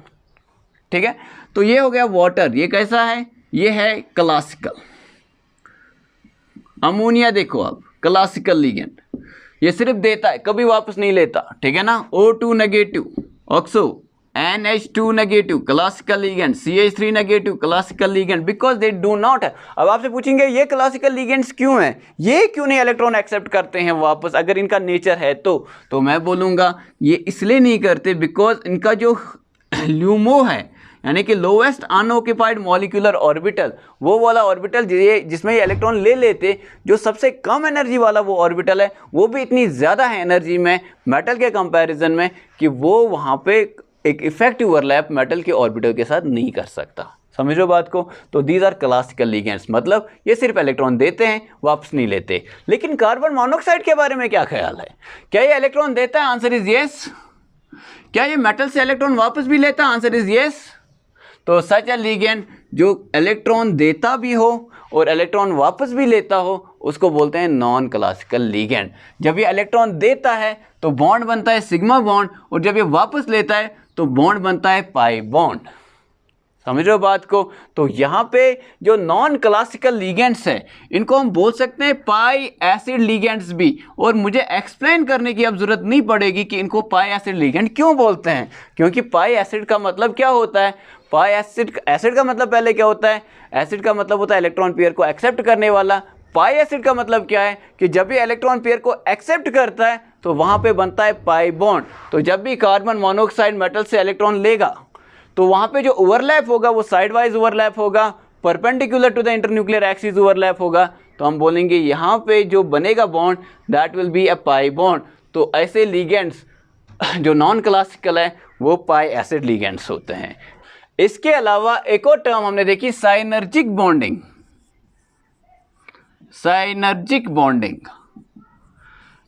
[SPEAKER 1] ठीक है। तो ये हो गया वाटर, ये कैसा है, ये है क्लासिकल। अमोनिया देखो आप, क्लासिकल लीगेंड, ये सिर्फ देता है, कभी वापस नहीं लेता, ठीक है ना। O2 negative, oxo NH2 negative, classical ligand, CH3 negative, classical ligand, because they do not. अब आपसे पूछेंगे ये क्लासिकल लीगेंड्स क्यों हैं, ये क्यों नहीं इलेक्ट्रॉन एक्सेप्ट करते हैं वापस, अगर इनका नेचर है तो मैं बोलूँगा ये इसलिए नहीं करते बिकॉज इनका जो ल्यूमो है, यानी कि लोवेस्ट अनऑक्यूपाइड मॉलिक्यूलर ऑर्बिटल, वो वाला ऑर्बिटल जिसमें ये इलेक्ट्रॉन ले लेते, जो सबसे कम एनर्जी वाला वो ऑर्बिटल है, वो भी इतनी ज़्यादा है एनर्जी में मेटल के कंपैरिजन में कि वो वहाँ पे एक इफेक्टिव ओवरलैप मेटल के ऑर्बिटल के साथ नहीं कर सकता। समझो बात को। तो दीज आर क्लासिकल लीगेंड्स, मतलब ये सिर्फ इलेक्ट्रॉन देते हैं, वापस नहीं लेते। लेकिन कार्बन मोनोऑक्साइड के बारे में क्या ख्याल है, क्या ये इलेक्ट्रॉन देता है, आंसर इज येस। क्या ये मेटल से इलेक्ट्रॉन वापस भी लेता है, आंसर इज येस। तो सच ए लीगेंड जो इलेक्ट्रॉन देता भी हो और इलेक्ट्रॉन वापस भी लेता हो, उसको बोलते हैं नॉन क्लासिकल लीगेंड। जब ये इलेक्ट्रॉन देता है तो बॉन्ड बनता है सिग्मा बॉन्ड, और जब ये वापस लेता है तो बॉन्ड बनता है पाई बॉन्ड। समझ रहे हो बात को। तो यहाँ पे जो नॉन क्लासिकल लीगेंड्स हैं, इनको हम बोल सकते हैं पाई एसिड लीगेंड्स भी। और मुझे एक्सप्लेन करने की अब जरूरत नहीं पड़ेगी कि इनको पाई एसिड लीगेंड क्यों बोलते हैं, क्योंकि पाई एसिड का मतलब क्या होता है, पाई एसिड का मतलब पहले क्या होता है, एसिड का मतलब होता है इलेक्ट्रॉन पेयर को एक्सेप्ट करने वाला। पाई एसिड का मतलब क्या है कि जब भी इलेक्ट्रॉन पेयर को एक्सेप्ट करता है तो वहाँ पे बनता है पाई बॉन्ड। तो जब भी कार्बन मोनोऑक्साइड मेटल से इलेक्ट्रॉन लेगा तो वहाँ पे जो ओवरलैप होगा वो साइड वाइज ओवरलैप होगा, perpendicular to the internuclear axis overlap होगा। तो हम बोलेंगे यहाँ पे जो बनेगा bond that will be a pi bond. तो ऐसे लीगेंड्स जो नॉन क्लासिकल है वो पाई एसिड लीगेंड्स होते हैं। इसके अलावा एक और टर्म हमने देखी, साइनर्जिक बॉन्डिंग। साइनर्जिक बॉन्डिंग,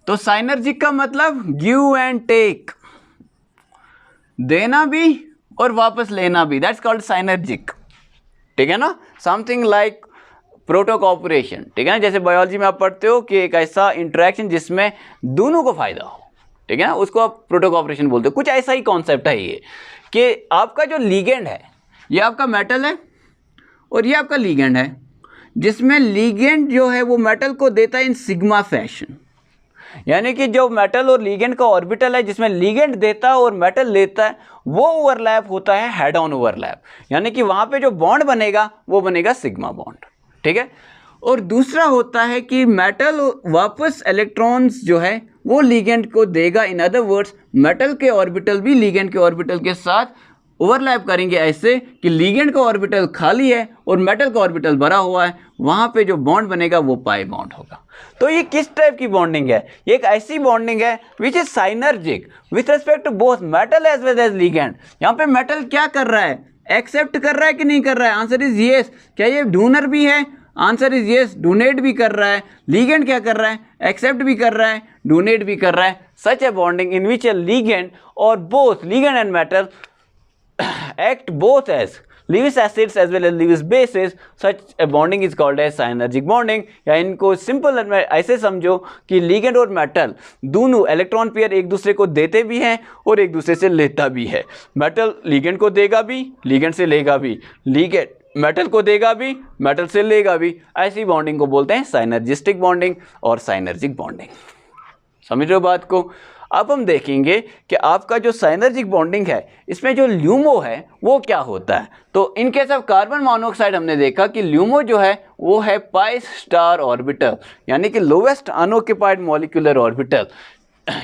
[SPEAKER 1] तो साइनर्जिक का मतलब गिव एंड टेक, देना भी और वापस लेना भी, दैट्स कॉल्ड साइनर्जिक, ठीक है ना। समथिंग लाइक प्रोटो कॉपरेशन, ठीक है ना। जैसे बायोलॉजी में आप पढ़ते हो कि एक ऐसा इंटरेक्शन जिसमें दोनों को फायदा हो, ठीक है ना, उसको आप प्रोटो कॉपरेशन बोलते हो। कुछ ऐसा ही कॉन्सेप्ट है ये कि आपका जो लीगेंड है, ये आपका मेटल है और ये आपका लीगेंड है, जिसमें लीगेंड जो है वो मेटल को देता है इन सिग्मा फैशन। यानी कि जो मेटल और लीगेंड का ऑर्बिटल है जिसमें लीगेंड देता है और मेटल लेता है, वो ओवरलैप होता है हेड ऑन ओवरलैप, यानी कि वहाँ पे जो बॉन्ड बनेगा वो बनेगा सिग्मा बॉन्ड, ठीक है। और दूसरा होता है कि मेटल वापस इलेक्ट्रॉन्स जो है वो लीगेंड को देगा। इन अदर वर्ड्स मेटल के ऑर्बिटल भी लीगेंड के ऑर्बिटल के साथ ओवरलैप करेंगे ऐसे कि लीगेंड का ऑर्बिटल खाली है और मेटल का ऑर्बिटल भरा हुआ है, वहाँ पे जो बॉन्ड बनेगा वो पाई बॉन्ड होगा। तो ये किस टाइप की बॉन्डिंग है, ये एक ऐसी बॉन्डिंग है which is synergic with respect to both metal as well as ligand. यहाँ पे मेटल क्या कर रहा है, एक्सेप्ट कर रहा है कि नहीं कर रहा है, आंसर इज येस। क्या ये डोनर भी है, आंसर इज येस, डोनेट भी कर रहा है। लीगेंड क्या कर रहा है, एक्सेप्ट भी कर रहा है, डोनेट भी कर रहा है। Such a bonding in which a ligand और both ligand and metal act both as Lewis acids as well as Lewis bases, such a bonding is called as synergic bonding। या इनको सिंपल ऐसे समझो कि लीगेंड और metal दोनों electron pair एक दूसरे को देते भी हैं और एक दूसरे से लेता भी है। मेटल लीगेंड को देगा भी, लीगेंड से लेगा भी, लीगेंड मेटल को देगा भी, मेटल से लेगा भी। ऐसी बॉन्डिंग को बोलते हैं साइनर्जिस्टिक बॉन्डिंग और साइनर्जिक बॉन्डिंग। समझ रहे हो बात को। अब हम देखेंगे कि आपका जो साइनर्जिक बॉन्डिंग है इसमें जो ल्यूमो है वो क्या होता है। तो in case of carbon monoxide हमने देखा कि ल्यूमो जो है वो है पाई स्टार ऑर्बिटल, यानी कि लोवेस्ट अनऑक्यूपाइड मॉलिक्यूलर ऑर्बिटल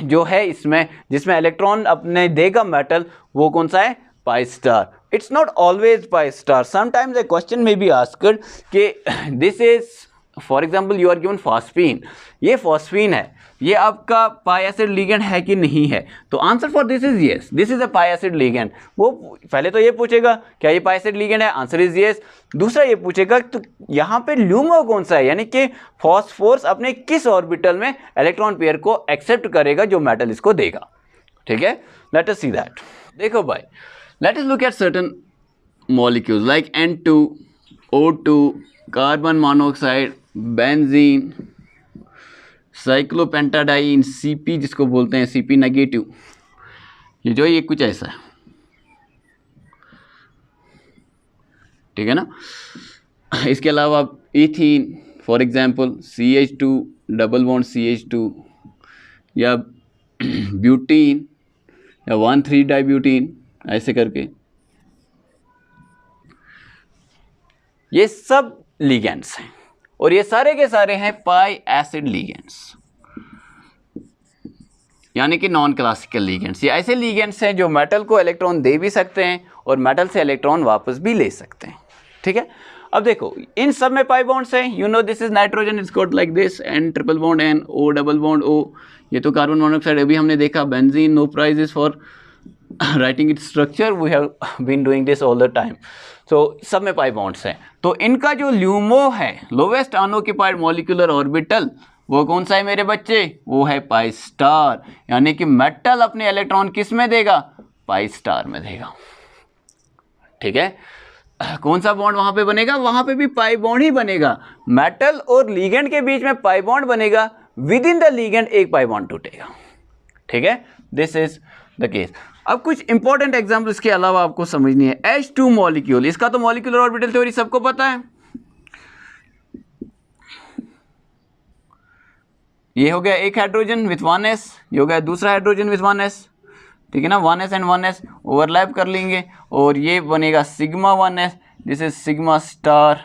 [SPEAKER 1] जो है इसमें, जिसमें इलेक्ट्रॉन अपने देगा मेटल, वो कौन सा है, pi star. It's not always pi star, sometimes a question में बी आस्क्ड कि this is for example you are given phosphine, ये फॉस्फीन है, ये आपका पाई एसिड लिगेंड है कि नहीं है? तो answer for this is yes, this is a pi acid ligand. वो पहले तो ये पूछेगा क्या ये पाई एसिड लिगेंड है, आंसर इज येस। दूसरा ये पूछेगा तो यहाँ पे ल्यूमो कौन सा है, यानी कि फॉस्फोरस अपने किस ऑर्बिटल में इलेक्ट्रॉन पेयर को एक्सेप्ट करेगा जो मेटल इसको देगा। ठीक है, लेट अस सी दैट। देखो भाई, late us look at certain molecules like N2, O2, carbon monoxide, benzene, cyclopentadiene, Cp जिसको बोलते हैं Cp नेगेटिव, ये कुछ ऐसा है, ठीक है ना। इसके अलावा ethene for example CH2 double bond CH2, या ब्यूटीन या 1,3 डाइब्यूटीन, ऐसे करके ये सब लिगेंड्स हैं और ये सारे के सारे हैं पाई एसिड लिगेंड्स, यानी कि नॉन क्लासिकल लिगेंड्स। ये ऐसे लिगेंड्स हैं जो मेटल को इलेक्ट्रॉन दे भी सकते हैं और मेटल से इलेक्ट्रॉन वापस भी ले सकते हैं। ठीक है, अब देखो इन सब में पाई बॉन्ड्स हैं। You know this is nitrogen, it's got like this, N triple bond N, O double bond O। ये तो कार्बन मोनोऑक्साइड अभी हमने देखा। Benzene, no prizes for writing its structure, we have been doing this all the time. तो सब में pi bonds हैं। तो इनका जो ल्यूमो है, लोवेस्ट अनऑक्यूपाइड मॉलिक्यूलर ऑर्बिटल, वो कौन सा है मेरे बच्चे? वो है पाई स्टार, यानी कि मेटल अपने इलेक्ट्रॉन किस में देगा? पाई स्टार में देगा। ठीक है, कौन सा बॉन्ड वहां पे बनेगा? वहां पे भी पाई बॉन्ड ही बनेगा। मेटल और लीगेंड के बीच में पाई बॉन्ड बनेगा, विद इन द लीगेंड एक पाई बॉन्ड टूटेगा। ठीक है, दिस इज द केस। अब कुछ इंपॉर्टेंट एग्जाम्पल इसके अलावा आपको समझनी है। H2 मॉलिक्यूल, इसका तो मॉलिक्यूलर ऑर्बिटल थ्योरी सबको पता है। ये हो गया एक हाइड्रोजन विथ 1s, ये हो गया दूसरा हाइड्रोजन विथ 1s, ठीक है ना। 1s एंड 1s ओवरलैप कर लेंगे और ये बनेगा sigma 1s, this is sigma star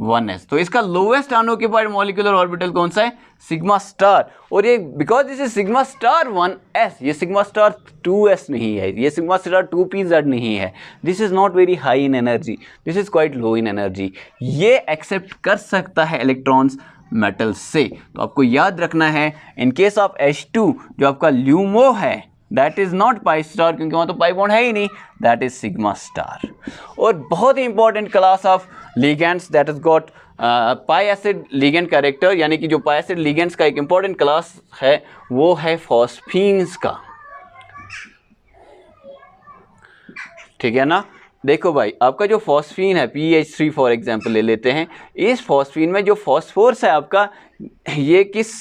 [SPEAKER 1] 1s। तो इसका लोवेस्ट अनऑक्यूपाइड मॉलिक्यूलर ऑर्बिटल कौन सा है? Sigma star. और ये because this is sigma star 1s, ये सिग्मा स्टार 2s नहीं है, ये सिग्मा स्टार 2pz नहीं है। This is not very high in energy, this is quite low in energy. ये एक्सेप्ट कर सकता है इलेक्ट्रॉन्स मेटल से। तो आपको याद रखना है, इन केस ऑफ H2 जो आपका ल्यूमो है, that is not pi star, क्योंकि वहाँ तो पाई बॉन्ड है ही नहीं, दैट इज सिग्मा स्टार। और बहुत ही important class of ligands that is got pi acid ligand character, यानी कि जो पाई एसिड लिगेंड्स का एक इंपॉर्टेंट क्लास है वो है फॉस्फीन्स का। ठीक है ना। देखो भाई, आपका जो फॉस्फीन है PH3 फॉर एग्जांपल ले लेते हैं, इस फॉस्फीन में जो फॉस्फोरस है आपका, ये किस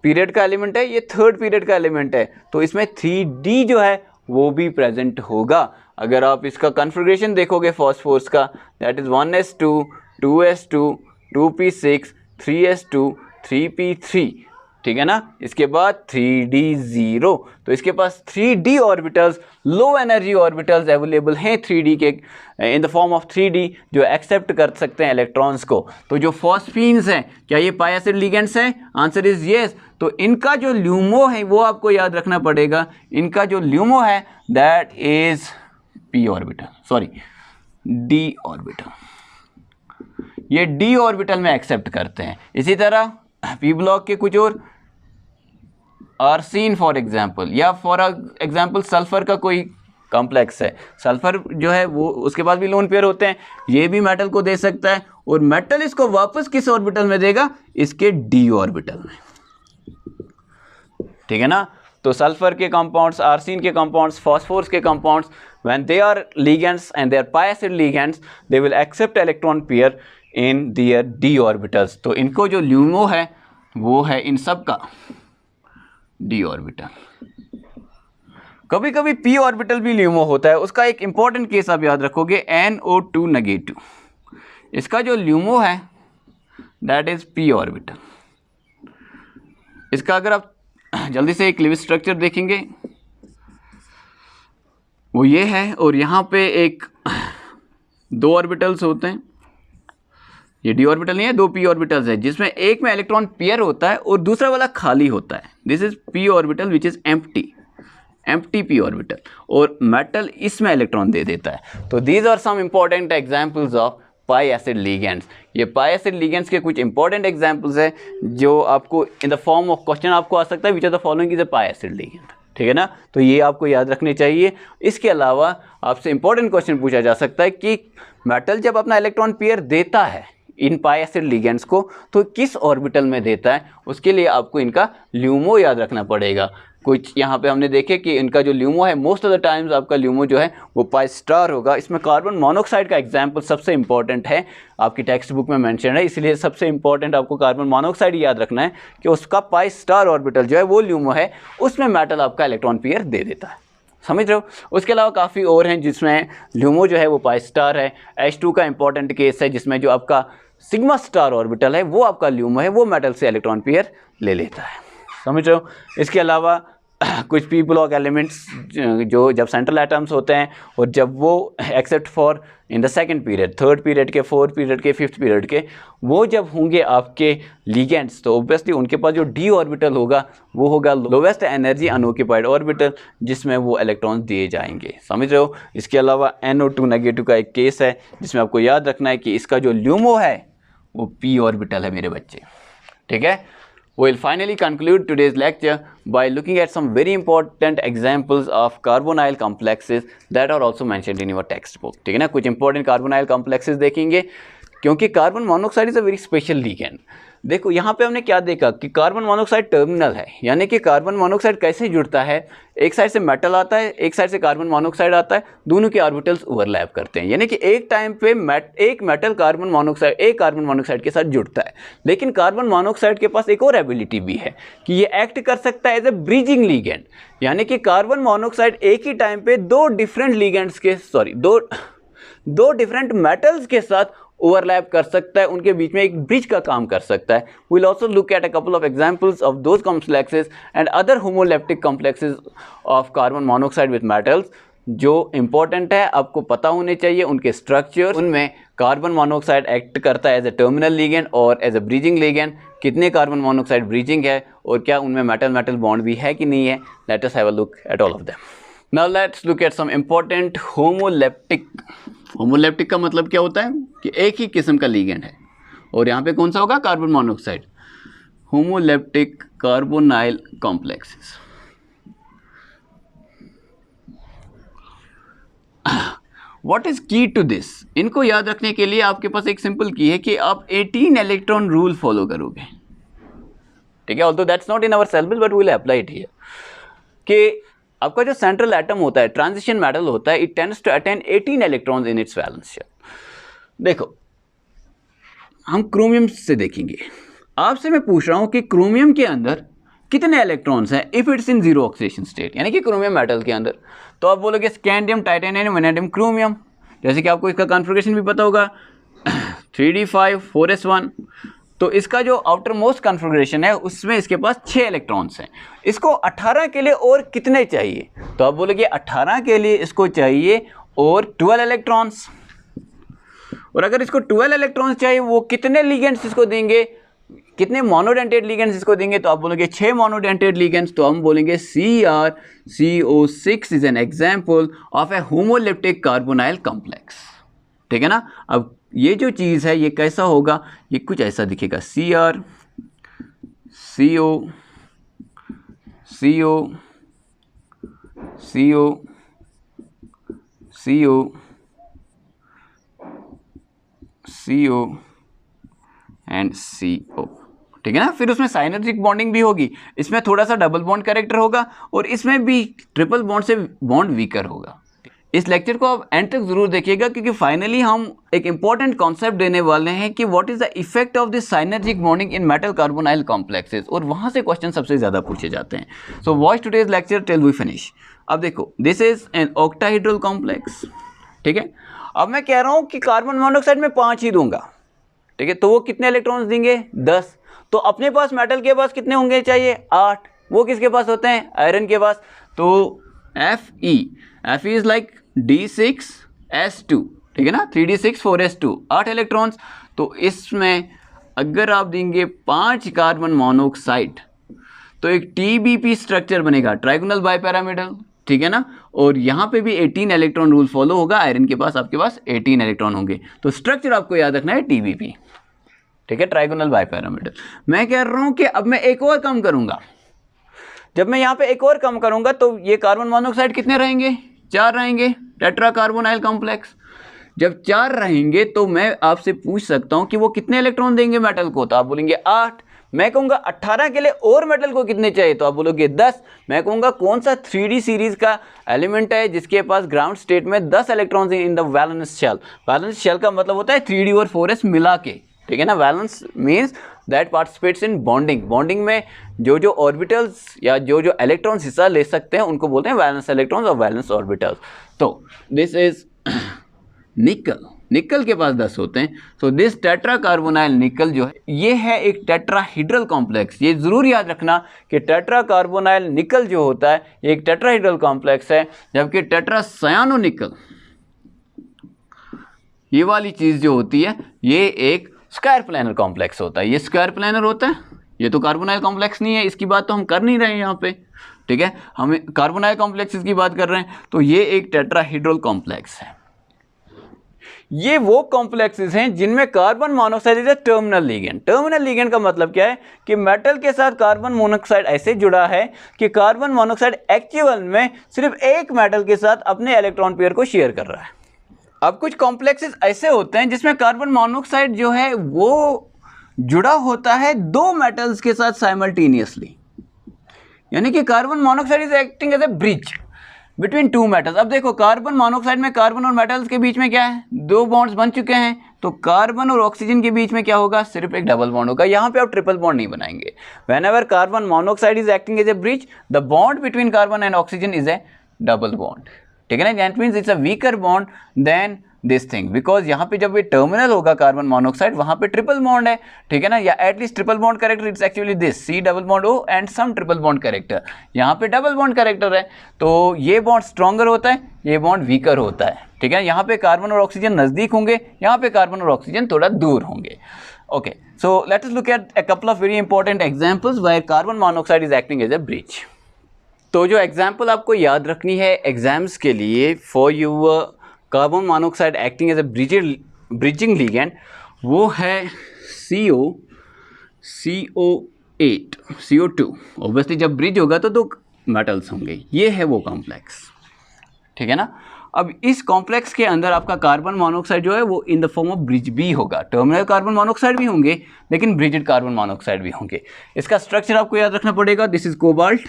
[SPEAKER 1] पीरियड का एलिमेंट है? ये थर्ड पीरियड का एलिमेंट है। तो इसमें 3D जो है वो भी प्रेजेंट होगा। अगर आप इसका कॉन्फ़िगरेशन देखोगे फॉस्फोरस का, that is 1s2, 2s2, 2p6, 3s2, 3p3, ठीक है ना। इसके बाद 3d0, तो इसके पास 3d orbitals, low energy orbitals available हैं 3d के, इन द फॉर्म ऑफ 3d, जो एक्सेप्ट कर सकते हैं इलेक्ट्रॉन्स को। तो जो फॉस्फीन्स हैं, क्या ये पाई एसिड लिगेंड्स हैं? Answer is yes. तो इनका जो ल्यूमो है वो आपको याद रखना पड़ेगा। इनका जो ल्यूमो है that is p orbital, sorry d orbital, ये d ऑर्बिटल में एक्सेप्ट करते हैं। इसी तरह p ब्लॉक के कुछ और, आर्सीन फॉर एग्जाम्पल, या फॉर एग्जाम्पल सल्फर का कोई कॉम्प्लेक्स है, सल्फर जो है वो, उसके पास भी लोन पेयर होते हैं, ये भी मेटल को दे सकता है और मेटल इसको वापस किस ऑर्बिटल में देगा? इसके d ऑर्बिटल में। ठीक है ना। तो सल्फर के कंपाउंड्स, आर्सीन के कंपाउंड्स, फॉस्फोरस के compounds, when they are ligands and they are pi acid ligands, they will accept electron pair in their d orbitals. तो इनको जो ल्यूमो है वो है इन सब का d ऑर्बिटल। कभी कभी p ऑर्बिटल भी ल्यूमो होता है। उसका एक इंपॉर्टेंट केस आप याद रखोगे, NO2 नेगेटिव, इसका जो ल्यूमो है दैट इज p ऑर्बिटल। इसका अगर आप जल्दी से एक लिविंग स्ट्रक्चर देखेंगे वो ये है, और यहाँ पे एक 2 ऑर्बिटल्स होते हैं, ये d ऑर्बिटल नहीं है, 2 p ऑर्बिटल्स है, जिसमें एक में इलेक्ट्रॉन पेयर होता है और दूसरा वाला खाली होता है। This is p orbital which is empty p orbital, और मेटल इसमें इलेक्ट्रॉन दे देता है। तो these are some important examples of pi acid ligands. ये पाई एसिड लिगेंड्स के कुछ इंपॉर्टेंट एग्जांपल्स हैं जो आपको in the form of question आपको आ सकता है, which are the following is a pi acid ligand, ठीक है ना। तो ये आपको याद रखने चाहिए। इसके अलावा आपसे इंपॉर्टेंट क्वेश्चन पूछा जा सकता है कि मेटल जब अपना इलेक्ट्रॉन पेयर देता है इन पाई एसिड लिगेंड्स को तो किस ऑर्बिटल में देता है, उसके लिए आपको इनका ल्यूमो याद रखना पड़ेगा। कुछ यहाँ पे हमने देखे कि इनका जो ल्यूमो है मोस्ट ऑफ द टाइम्स आपका ल्यूमो जो है वो पाई स्टार होगा। इसमें कार्बन मोनोऑक्साइड का एग्जाम्पल सबसे इंपॉर्टेंट है, आपकी टेक्स्ट बुक में मेंशन है, इसलिए सबसे इंपॉर्टेंट आपको कार्बन मोनोऑक्साइड याद रखना है कि उसका पाई स्टार ऑर्बिटल जो है वो ल्यूमो है, उसमें मेटल आपका इलेक्ट्रॉन पेयर दे देता है, समझ रहे हो। उसके अलावा काफ़ी और हैं जिसमें ल्यूमो जो है वो पाई स्टार है। H2 का इंपॉर्टेंट केस है जिसमें जो आपका सिग्मा स्टार ऑर्बिटल है वो आपका ल्यूमो है, वो मेटल से इलेक्ट्रॉन पेयर ले लेता है, समझ रहे हो। इसके अलावा कुछ पी ब्लॉक एलिमेंट्स जो जब सेंट्रल एटम्स होते हैं और जब वो except for in the second period, third period के, फोर्थ पीरियड के, फिफ्थ पीरियड के, वो जब होंगे आपके लिगेंड्स तो ऑब्वियसली उनके पास जो डी ऑर्बिटल होगा वो होगा लोवेस्ट एनर्जी अनऑक्यूपाइड ऑर्बिटल, जिसमें वो इलेक्ट्रॉन्स दिए जाएंगे, समझ रहे हो। इसके अलावा NO2 नेगेटिव का एक केस है जिसमें आपको याद रखना है कि इसका जो ल्यूमो है वो p ऑर्बिटल है मेरे बच्चे, ठीक है। We'll finally conclude today's lecture by looking at some very important examples of carbonyl complexes that are also mentioned in your textbook, ठीक है ना। कुछ important carbonyl complexes देखेंगे क्योंकि carbon monoxide is a very special ligand. देखो यहाँ पे हमने क्या देखा कि कार्बन मोनोऑक्साइड टर्मिनल है, यानी कि कार्बन मोनोऑक्साइड कैसे जुड़ता है, एक साइड से मेटल आता है, एक साइड से कार्बन मोनोऑक्साइड आता है, दोनों के ऑर्बिटल्स ओवरलैप करते हैं, यानी कि एक टाइम पे एक मेटल कार्बन मोनोऑक्साइड एक कार्बन मोनोऑक्साइड के साथ जुड़ता है। लेकिन कार्बन मोनोऑक्साइड के पास एक और एबिलिटी भी है कि ये एक्ट कर सकता है एज ए ब्रिजिंग लिगेंड, यानी कि कार्बन मोनोऑक्साइड एक ही टाइम पे दो डिफरेंट मेटल्स के साथ ओवरलैप कर सकता है, उनके बीच में एक ब्रिज का काम कर सकता है। We will also look at a couple of examples of those complexes and other homoleptic complexes of carbon monoxide with metals जो इंपॉर्टेंट है, आपको पता होने चाहिए उनके स्ट्रक्चर। उनमें कार्बन मोनोऑक्साइड एक्ट करता है एज अ टर्मिनल लिगेंड और एज अ ब्रिजिंग लिगेंड। कितने कार्बन मोनोऑक्साइड ब्रिजिंग है और क्या उनमें मेटल मेटल बॉन्ड भी है कि नहीं है, let us have a look at all of them. Now let's look at some important homoleptic. Homoleptic का मतलब क्या होता है कि एक ही किस्म का लिगेंड है और यहाँ पे कौन सा होगा, carbon monoxide. Homoleptic carbonyl complexes. What is की टू दिस, इनको याद रखने के लिए आपके पास एक सिंपल की है कि आप 18 इलेक्ट्रॉन रूल फॉलो करोगे, ठीक है। Although that's not in our syllabus but we will apply it here कि आपका जो सेंट्रल एटम होता है, ट्रांजिशन मेटल होता है, it tends to attain 18 electrons in its valence shell. देखो हम क्रोमियम से देखेंगे, आपसे मैं पूछ रहा हूं कि क्रोमियम के अंदर कितने इलेक्ट्रॉन्स हैं if it's in zero oxidation state, यानी कि क्रोमियम मेटल के अंदर। तो आप बोलोगे स्कैंडियम, टाइटेनियम, वैनेडियम, क्रोमियम, जैसे कि आपको इसका कॉन्फ़िगरेशन भी पता होगा 3d5 4s1। तो इसका जो आउटर मोस्ट कॉन्फ़िगरेशन है उसमें इसके पास 6 इलेक्ट्रॉन्स हैं। इसको 18 के लिए और कितने चाहिए, तो आप बोलोगे 18 के लिए इसको चाहिए और 12 इलेक्ट्रॉन्स। और अगर इसको 12 इलेक्ट्रॉन्स चाहिए वो कितने लिगेंड्स इसको देंगे, कितने मोनोडेंटेड लिगेंड्स इसको देंगे, तो आप बोलोगे 6 मोनोडेंटेड लिगेंड्स। तो हम बोलेंगे CrCO6 is an example of A homoleptic carbonyl complex, ठीक है ना। अब ये जो चीज़ है ये कैसा होगा, ये कुछ ऐसा दिखेगा, CO एंड CO, ठीक है ना। फिर उसमें साइनर्जिक बॉन्डिंग भी होगी, इसमें थोड़ा सा डबल बॉन्ड कैरेक्टर होगा और इसमें भी ट्रिपल बॉन्ड से बॉन्ड वीकर होगा। इस लेक्चर को आप एंड तक जरूर देखिएगा क्योंकि फाइनली हम एक इंपॉर्टेंट कॉन्सेप्ट देने वाले हैं कि what is the effect of this synergic bonding in metal carbonyl complexes, और वहां से क्वेश्चन सबसे ज्यादा पूछे जाते हैं। So watch today's lecture till we finish. अब देखो this is an octahedral complex, ठीक है। अब मैं कह रहा हूं कि कार्बन मोनोऑक्साइड में 5 ही दूंगा, ठीक है, तो वो कितने इलेक्ट्रॉन्स देंगे, 10। तो अपने पास मेटल के पास कितने होंगे चाहिए, 8। वो किसके पास होते हैं, आयरन के पास। तो Fe इज लाइक D6S2, ठीक है ना, 3d6 4s2, 8 इलेक्ट्रॉन्स। तो इसमें अगर आप देंगे 5 कार्बन मोनोऑक्साइड तो एक TBP स्ट्रक्चर बनेगा, ट्राइगोनल बाइपैरामिडल, ठीक है ना, और यहाँ पे भी 18 इलेक्ट्रॉन रूल फॉलो होगा, आयरन के पास आपके पास 18 इलेक्ट्रॉन होंगे। तो स्ट्रक्चर आपको याद रखना है TBP, ठीक है, ट्राइगोनल बाइपैरामीटर। मैं कह रहा हूँ कि अब मैं एक और कम करूँगा, जब मैं यहाँ पे एक और कम करूँगा तो ये कार्बन मोनोऑक्साइड कितने रहेंगे, 4 रहेंगे, टेट्रा कार्बोनाइल कॉम्प्लेक्स। जब 4 रहेंगे तो मैं आपसे पूछ सकता हूँ कि वो कितने इलेक्ट्रॉन देंगे मेटल को, तो आप बोलेंगे 8। मैं कहूँगा 18 के लिए और मेटल को कितने चाहिए, तो आप बोलोगे 10। मैं कहूँगा कौन सा 3D सीरीज का एलिमेंट है जिसके पास ग्राउंड स्टेट में 10 electrons in the valence shell. Valence shell का मतलब होता है 3D और 4s मिला के, ठीक है ना। Valence means that participates in bonding. Bonding में जो जो ऑर्बिटल्स या जो जो इलेक्ट्रॉन्स हिस्सा ले सकते हैं उनको बोलते हैं वैलेंस इलेक्ट्रॉन्स और वैलेंस ऑर्बिटल्स। तो दिस इज निकल, निकल के पास 10 होते हैं। सो दिस टेट्रा कार्बोनाइल निकल जो है ये है एक टेट्राहीड्रल कॉम्प्लेक्स। ये ज़रूर याद रखना कि टेट्रा कार्बोनाइल निकल जो होता है ये एक टेट्राहीड्रल कॉम्प्लेक्स है, जबकि टेट्रा सायानो निकल ये वाली चीज़ जो होती है ये एक स्क्वायर प्लानर कॉम्प्लेक्स होता है। ये स्क्वायर प्लानर होता है, ये तो कार्बोनाइल कॉम्प्लेक्स नहीं है, इसकी बात तो हम कर नहीं रहे हैं यहाँ पे, ठीक है, हमें कार्बोनाइल कॉम्प्लेक्सेस की बात कर रहे हैं। तो ये एक टेट्राहीड्रल कॉम्प्लेक्स है। ये वो कॉम्प्लेक्सेस हैं जिनमें carbon monoxide is a terminal ligand. Terminal ligand का मतलब क्या है कि मेटल के साथ कार्बन मोनोऑक्साइड ऐसे जुड़ा है कि कार्बन मोनोऑक्साइड एक्चुअल में सिर्फ एक मेटल के साथ अपने इलेक्ट्रॉन पेयर को शेयर कर रहा है। अब कुछ कॉम्प्लेक्सेस ऐसे होते हैं जिसमें कार्बन मोनोऑक्साइड जो है वो जुड़ा होता है 2 मेटल्स के साथ साइमल्टेनियसली, यानी कि carbon monoxide is acting as a bridge between 2 metals. अब देखो कार्बन मोनोऑक्साइड में कार्बन और मेटल्स के बीच में क्या है, 2 बॉन्ड्स बन चुके हैं, तो कार्बन और ऑक्सीजन के बीच में क्या होगा, सिर्फ एक डबल बॉन्ड होगा। यहाँ पे आप ट्रिपल बॉन्ड नहीं बनाएंगे। Whenever carbon monoxide is acting as a bridge, the bond between carbon and oxygen is a double bond, ठीक है ना। That means it's a weaker bond than this thing, because यहाँ पे जब ये टर्मिनल होगा कार्बन मोनोऑक्साइड वहाँ पे ट्रिपल बॉन्ड है, ठीक है ना, या at least triple bond character it's actually this C double bond O and some triple bond character. यहाँ पे डबल बॉन्ड कैरेक्टर है, तो ये बॉन्ड स्ट्रॉन्गर होता है, ये बॉन्ड वीकर होता है, ठीक है। यहाँ पे कार्बन और ऑक्सीजन नज़दीक होंगे, यहाँ पे कार्बन और ऑक्सीजन थोड़ा दूर होंगे। Okay, so let us look at a couple of very important examples where carbon monoxide is acting as a bridge. तो जो एग्जाम्पल आपको याद रखनी है एग्जाम्स के लिए for your carbon monoxide acting as a bridging ligand, वो है CO8 CO2। ऑब्वियसली जब ब्रिज होगा तो 2 मेटल्स होंगे, ये है वो कॉम्प्लेक्स, ठीक है ना। अब इस कॉम्प्लेक्स के अंदर आपका कार्बन मोनोऑक्साइड जो है वो इन द फॉर्म ऑफ ब्रिज भी होगा। टर्मिनल कार्बन मोनोऑक्साइड भी होंगे लेकिन ब्रिजेड कार्बन मोनोऑक्साइड भी होंगे। इसका स्ट्रक्चर आपको याद रखना पड़ेगा। This is cobalt,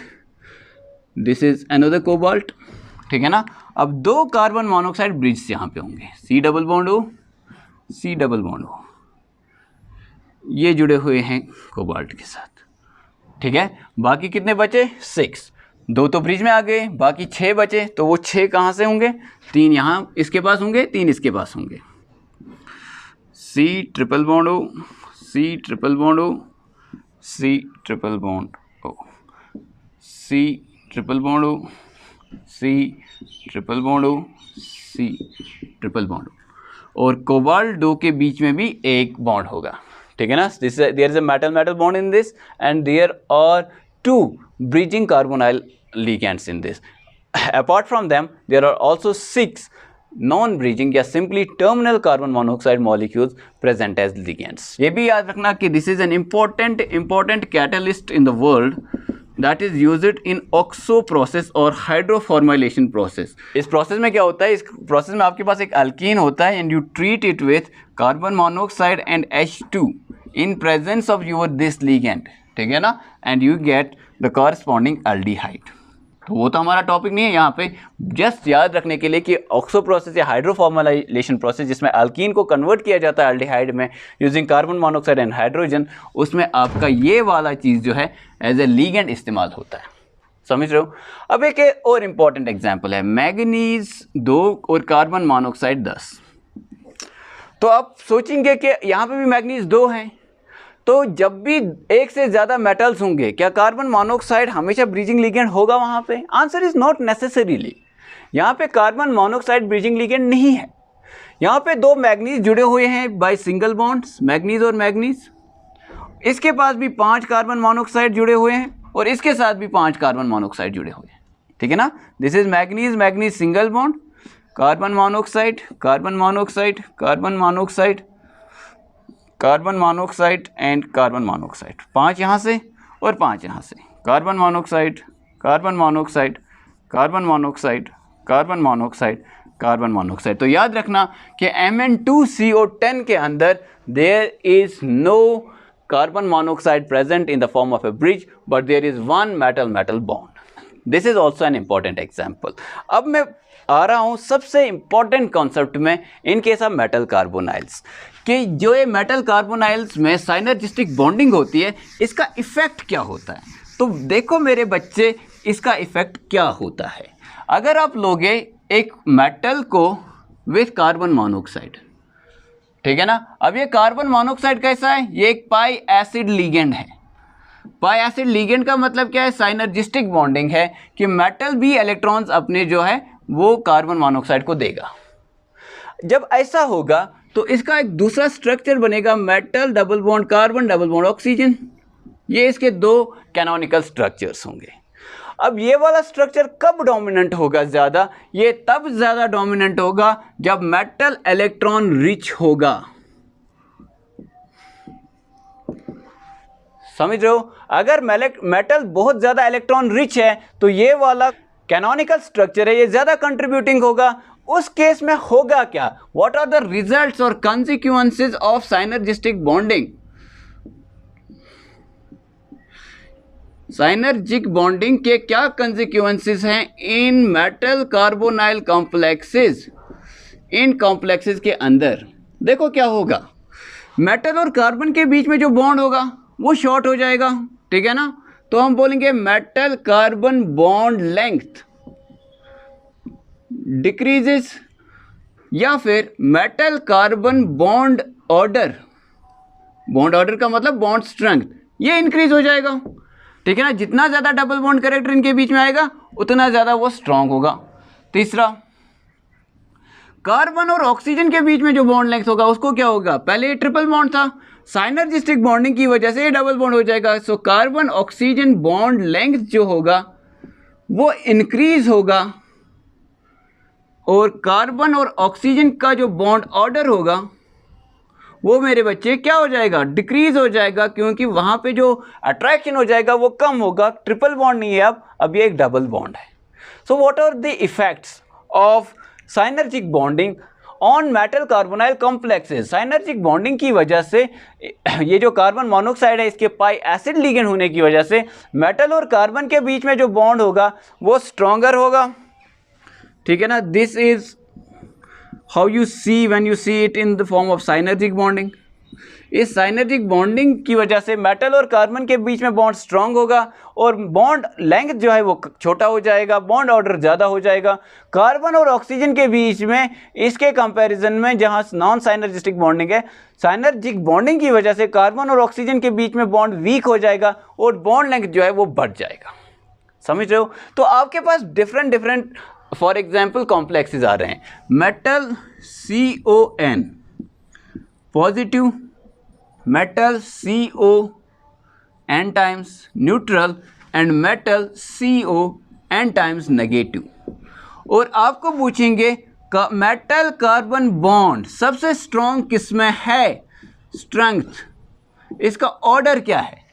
[SPEAKER 1] this is another cobalt, ठीक है ना। अब 2 कार्बन मोनोऑक्साइड ब्रिज यहाँ पे होंगे, C double bond O C double bond O, ये जुड़े हुए हैं कोबाल्ट के साथ, ठीक है। बाकी कितने बचे, 6, 2 तो ब्रिज में आ गए, बाकी 6 बचे, तो वो 6 कहाँ से होंगे, 3 यहाँ इसके पास होंगे, 3 इसके पास होंगे। C triple bond O C triple bond O C triple bond O C triple bond O C triple bond O C triple bond O, और कोबाल्ट 2 के बीच में भी एक बॉन्ड होगा, ठीक है ना। This there is a metal metal bond in this and there are 2 bridging carbonyl ligands in this. Apart from them there are also 6 non bridging या simply terminal carbon monoxide molecules present as ligands. ये भी याद रखना कि this is an important catalyst in the world that is used in OXO process और हाइड्रोफॉर्माइलेशन process. इस process में क्या होता है, इस प्रोसेस में आपके पास एक अल्कीन होता है and you treat it with carbon monoxide and H2 in presence of your this ligand, ठीक है ना, and you get the corresponding aldehyde. तो वो तो हमारा टॉपिक नहीं है यहाँ पे, जस्ट याद रखने के लिए कि ऑक्सो प्रोसेस या हाइड्रोफॉर्माइलेशन प्रोसेस जिसमें अल्कीन को कन्वर्ट किया जाता है एल्डिहाइड में using carbon monoxide and hydrogen, उसमें आपका ये वाला चीज़ जो है एज ए लिगेंड इस्तेमाल होता है। समझ रहे हो। अब एक और इम्पॉर्टेंट एग्जाम्पल है मैग्नीज 2 और कार्बन मोनोऑक्साइड 10। तो आप सोचेंगे कि यहाँ पे भी मैग्नीज 2 हैं, तो जब भी एक से ज़्यादा मेटल्स होंगे क्या कार्बन मोनोऑक्साइड हमेशा ब्रिजिंग लिगेंड होगा वहाँ पे? Answer is not necessarily. यहाँ पे कार्बन मोनोऑक्साइड ब्रिजिंग लिगेंड नहीं है। यहाँ पे 2 मैग्नीज जुड़े हुए हैं बाय सिंगल बॉन्ड्स, मैग्नीज और मैग्नीज। इसके पास भी 5 कार्बन मोनोऑक्साइड जुड़े हुए हैं और इसके साथ भी 5 कार्बन मोनोऑक्साइड जुड़े हुए हैं। ठीक है ना। This is manganese, manganese single bond, carbon monoxide, carbon monoxide, carbon monoxide, carbon monoxide and carbon monoxide, 5 यहाँ से और 5 यहाँ से, carbon monoxide, carbon monoxide, carbon monoxide, carbon monoxide, carbon monoxide. तो याद रखना कि Mn2CO10 के अंदर there is no carbon monoxide present in the form of a bridge, but there is one metal metal bond. This is also an important example. अब मैं आ रहा हूँ सबसे इंपॉर्टेंट कॉन्सेप्ट में in case of metal carbonyls, कि जो ये metal carbonyls में साइनर्जिस्टिक बॉन्डिंग होती है, इसका इफेक्ट क्या होता है। तो देखो मेरे बच्चे, इसका इफेक्ट क्या होता है। अगर आप लोगे एक मेटल को विथ कार्बन मोनोऑक्साइड, ठीक है ना। अब ये कार्बन मोनोऑक्साइड कैसा है, ये एक पाई एसिड लिगेंड है। पाई एसिड लिगेंड का मतलब क्या है, साइनर्जिस्टिक बॉन्डिंग है कि मेटल भी इलेक्ट्रॉन्स अपने जो है वो कार्बन मोनोऑक्साइड को देगा। जब ऐसा होगा तो इसका एक दूसरा स्ट्रक्चर बनेगा, metal double bond carbon double bond oxygen. ये इसके 2 कैनोनिकल स्ट्रक्चर्स होंगे। अब ये वाला स्ट्रक्चर कब डोमिनेंट होगा ज़्यादा, ये तब ज़्यादा डोमिनेंट होगा जब मेटल इलेक्ट्रॉन रिच होगा। समझ रहे हो। अगर मेटल बहुत ज़्यादा इलेक्ट्रॉन रिच है तो ये वाला कैनोनिकल स्ट्रक्चर है, ये ज़्यादा कंट्रीब्यूटिंग होगा। उस केस में होगा क्या, व्हाट आर द रिजल्ट्स और कॉन्सिक्वेंसेस ऑफ साइनर्जिस्टिक बॉन्डिंग। साइनर्जिक बॉन्डिंग के क्या कॉन्सिक्वेंसेस हैं इन मेटल कार्बोनाइल कॉम्प्लेक्सेस, इन कॉम्प्लेक्सेस के अंदर। देखो क्या होगा, मेटल और कार्बन के बीच में जो बॉन्ड होगा वो शॉर्ट हो जाएगा, ठीक है ना। तो हम बोलेंगे metal carbon bond length decreases, या फिर metal carbon bond order, bond order का मतलब बॉन्ड स्ट्रेंथ, ये इंक्रीज हो जाएगा, ठीक है ना। जितना ज़्यादा डबल बॉन्ड कैरेक्टर इनके बीच में आएगा उतना ज़्यादा वो स्ट्रांग होगा। तीसरा, कार्बन और ऑक्सीजन के बीच में जो बॉन्ड लेंथ होगा उसको क्या होगा, पहले ये ट्रिपल बॉन्ड था, साइनर्जिस्टिक बॉन्डिंग की वजह से ये डबल बॉन्ड हो जाएगा। So carbon oxygen bond length जो होगा वो इंक्रीज होगा, और कार्बन और ऑक्सीजन का जो बॉन्ड ऑर्डर होगा वो मेरे बच्चे क्या हो जाएगा, डिक्रीज हो जाएगा, क्योंकि वहाँ पे जो अट्रैक्शन हो जाएगा वो कम होगा। ट्रिपल बॉन्ड नहीं है, अब ये एक डबल बॉन्ड है। So what are the effects of synergic bonding on metal carbonyl complexes. Synergic bonding की वजह से ये जो कार्बन मोनोऑक्साइड है, इसके पाई एसिड लिगेंड होने की वजह से मेटल और कार्बन के बीच में जो बॉन्ड होगा वो स्ट्रॉन्गर होगा, ठीक है ना। This is how you see when you see it in the form of synergic bonding. इस साइनर्जिक बॉन्डिंग की वजह से मेटल और कार्बन के बीच में बॉन्ड स्ट्रांग होगा और बॉन्ड लेंथ जो है वो छोटा हो जाएगा, बॉन्ड ऑर्डर ज़्यादा हो जाएगा। कार्बन और ऑक्सीजन के बीच में इसके कंपैरिजन में जहाँ नॉन साइनर्जिस्टिक बॉन्डिंग है, साइनर्जिक बॉन्डिंग की वजह से कार्बन और ऑक्सीजन के बीच में बॉन्ड वीक हो जाएगा और बॉन्ड लेंथ जो है वो बढ़ जाएगा। समझ रहे हो। तो आपके पास डिफरेंट फॉर एग्जाम्पल कॉम्प्लेक्सेस आ रहे हैं, metal CON positive, metal CON times neutral and metal CON times negative। और आपको पूछेंगे मेटल कार्बन बॉन्ड सबसे स्ट्रॉन्ग किसमें है, स्ट्रेंथ, इसका ऑर्डर क्या है।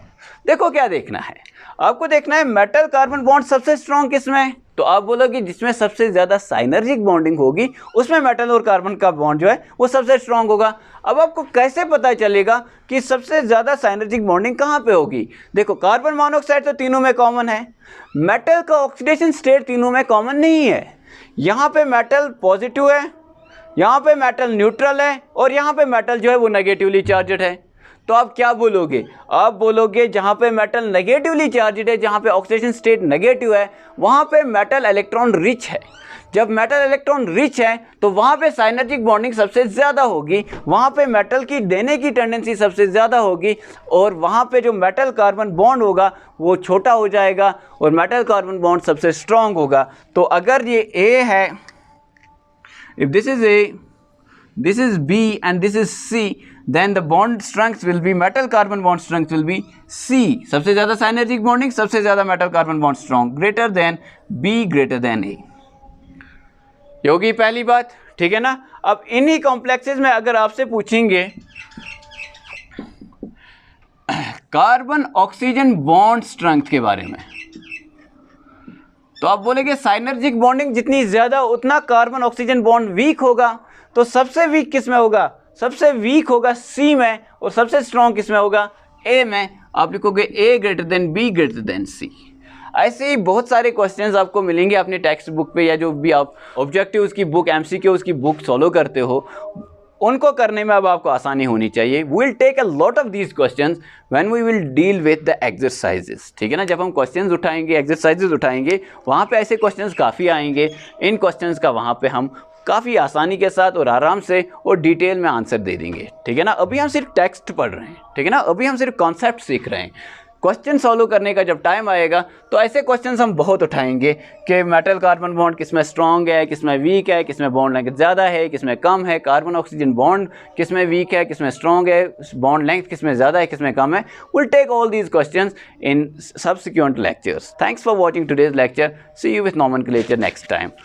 [SPEAKER 1] देखो क्या देखना है, आपको देखना है मेटल कार्बन बॉन्ड सबसे स्ट्रॉन्ग किसमें है, तो आप बोलोगे जिसमें सबसे ज़्यादा साइनर्जिक बॉन्डिंग होगी उसमें मेटल और कार्बन का बॉन्ड जो है वो सबसे स्ट्रॉन्ग होगा। अब आपको कैसे पता चलेगा कि सबसे ज़्यादा साइनर्जिक बॉन्डिंग कहाँ पे होगी। देखो कार्बन मोनोऑक्साइड तो तीनों में कॉमन है, मेटल का ऑक्सीडेशन स्टेट तीनों में कॉमन नहीं है। यहाँ पे मेटल पॉजिटिव है, यहाँ पे मेटल न्यूट्रल है और यहाँ पे मेटल जो है वो नेगेटिवली चार्जड है। तो आप क्या बोलोगे, आप बोलोगे जहाँ पे मेटल नेगेटिवली चार्जड है, जहाँ पे ऑक्सीडेशन स्टेट नेगेटिव है, वहाँ पे मेटल इलेक्ट्रॉन रिच है। जब मेटल इलेक्ट्रॉन रिच है तो वहाँ पे साइनर्जिक बॉन्डिंग सबसे ज़्यादा होगी, वहाँ पे मेटल की देने की टेंडेंसी सबसे ज़्यादा होगी और वहाँ पे जो मेटल कार्बन बॉन्ड होगा वो छोटा हो जाएगा और मेटल कार्बन बॉन्ड सबसे स्ट्रॉन्ग होगा। तो अगर ये A है, if this is A, this is B and this is C, then the bond strength will be metal carbon bond strength will be C, सबसे ज़्यादा synergic bonding, सबसे ज़्यादा metal carbon bond strong, greater than B, greater than A। ये होगी पहली बात, ठीक है ना। अब इन्हीं कॉम्प्लेक्सेस में अगर आपसे पूछेंगे कार्बन ऑक्सीजन बॉन्ड स्ट्रेंथ के बारे में, तो आप बोलेंगे साइनर्जिक बॉन्डिंग जितनी ज़्यादा उतना कार्बन ऑक्सीजन बॉन्ड वीक होगा। तो सबसे वीक किस में होगा? सबसे वीक होगा सी में, और सबसे स्ट्रॉन्ग किस में होगा? ए में। आप लिखोगे A greater than B greater than C. ऐसे ही बहुत सारे क्वेश्चंस आपको मिलेंगे अपने टेक्स्ट बुक पे, या जो भी आप ऑब्जेक्टिव उसकी बुक MCQ उसकी बुक सॉल्व करते हो, उनको करने में अब आपको आसानी होनी चाहिए। We will take a lot of these questions when we will deal with the exercises, ठीक है ना। जब हम क्वेश्चंस उठाएंगे, एक्सरसाइजेस उठाएंगे, वहाँ पे ऐसे क्वेश्चंस काफ़ी आएंगे। इन क्वेश्चंस का वहाँ पे हम काफ़ी आसानी के साथ और आराम से और डिटेल में आंसर दे देंगे, ठीक है ना। अभी हम सिर्फ टेक्स्ट पढ़ रहे हैं, ठीक है ना। अभी हम सिर्फ कॉन्सेप्ट सीख रहे हैं। क्वेश्चन सॉल्व करने का जब टाइम आएगा तो ऐसे क्वेश्चंस हम बहुत उठाएंगे कि मेटल कार्बन बॉन्ड किस में स्ट्रॉन्ग है, किस में वीक है, किस में बॉन्ड लेंथ ज़्यादा है, किस में कम है, कार्बन ऑक्सीजन बॉन्ड किस में वीक है, किस में स्ट्रॉन्ग है, बॉन्ड लेंथ किस में ज़्यादा है, किस में कम है। Will take all these questions in subsequent lectures. Thanks for watching today's lecture. See you with nomenclature next time.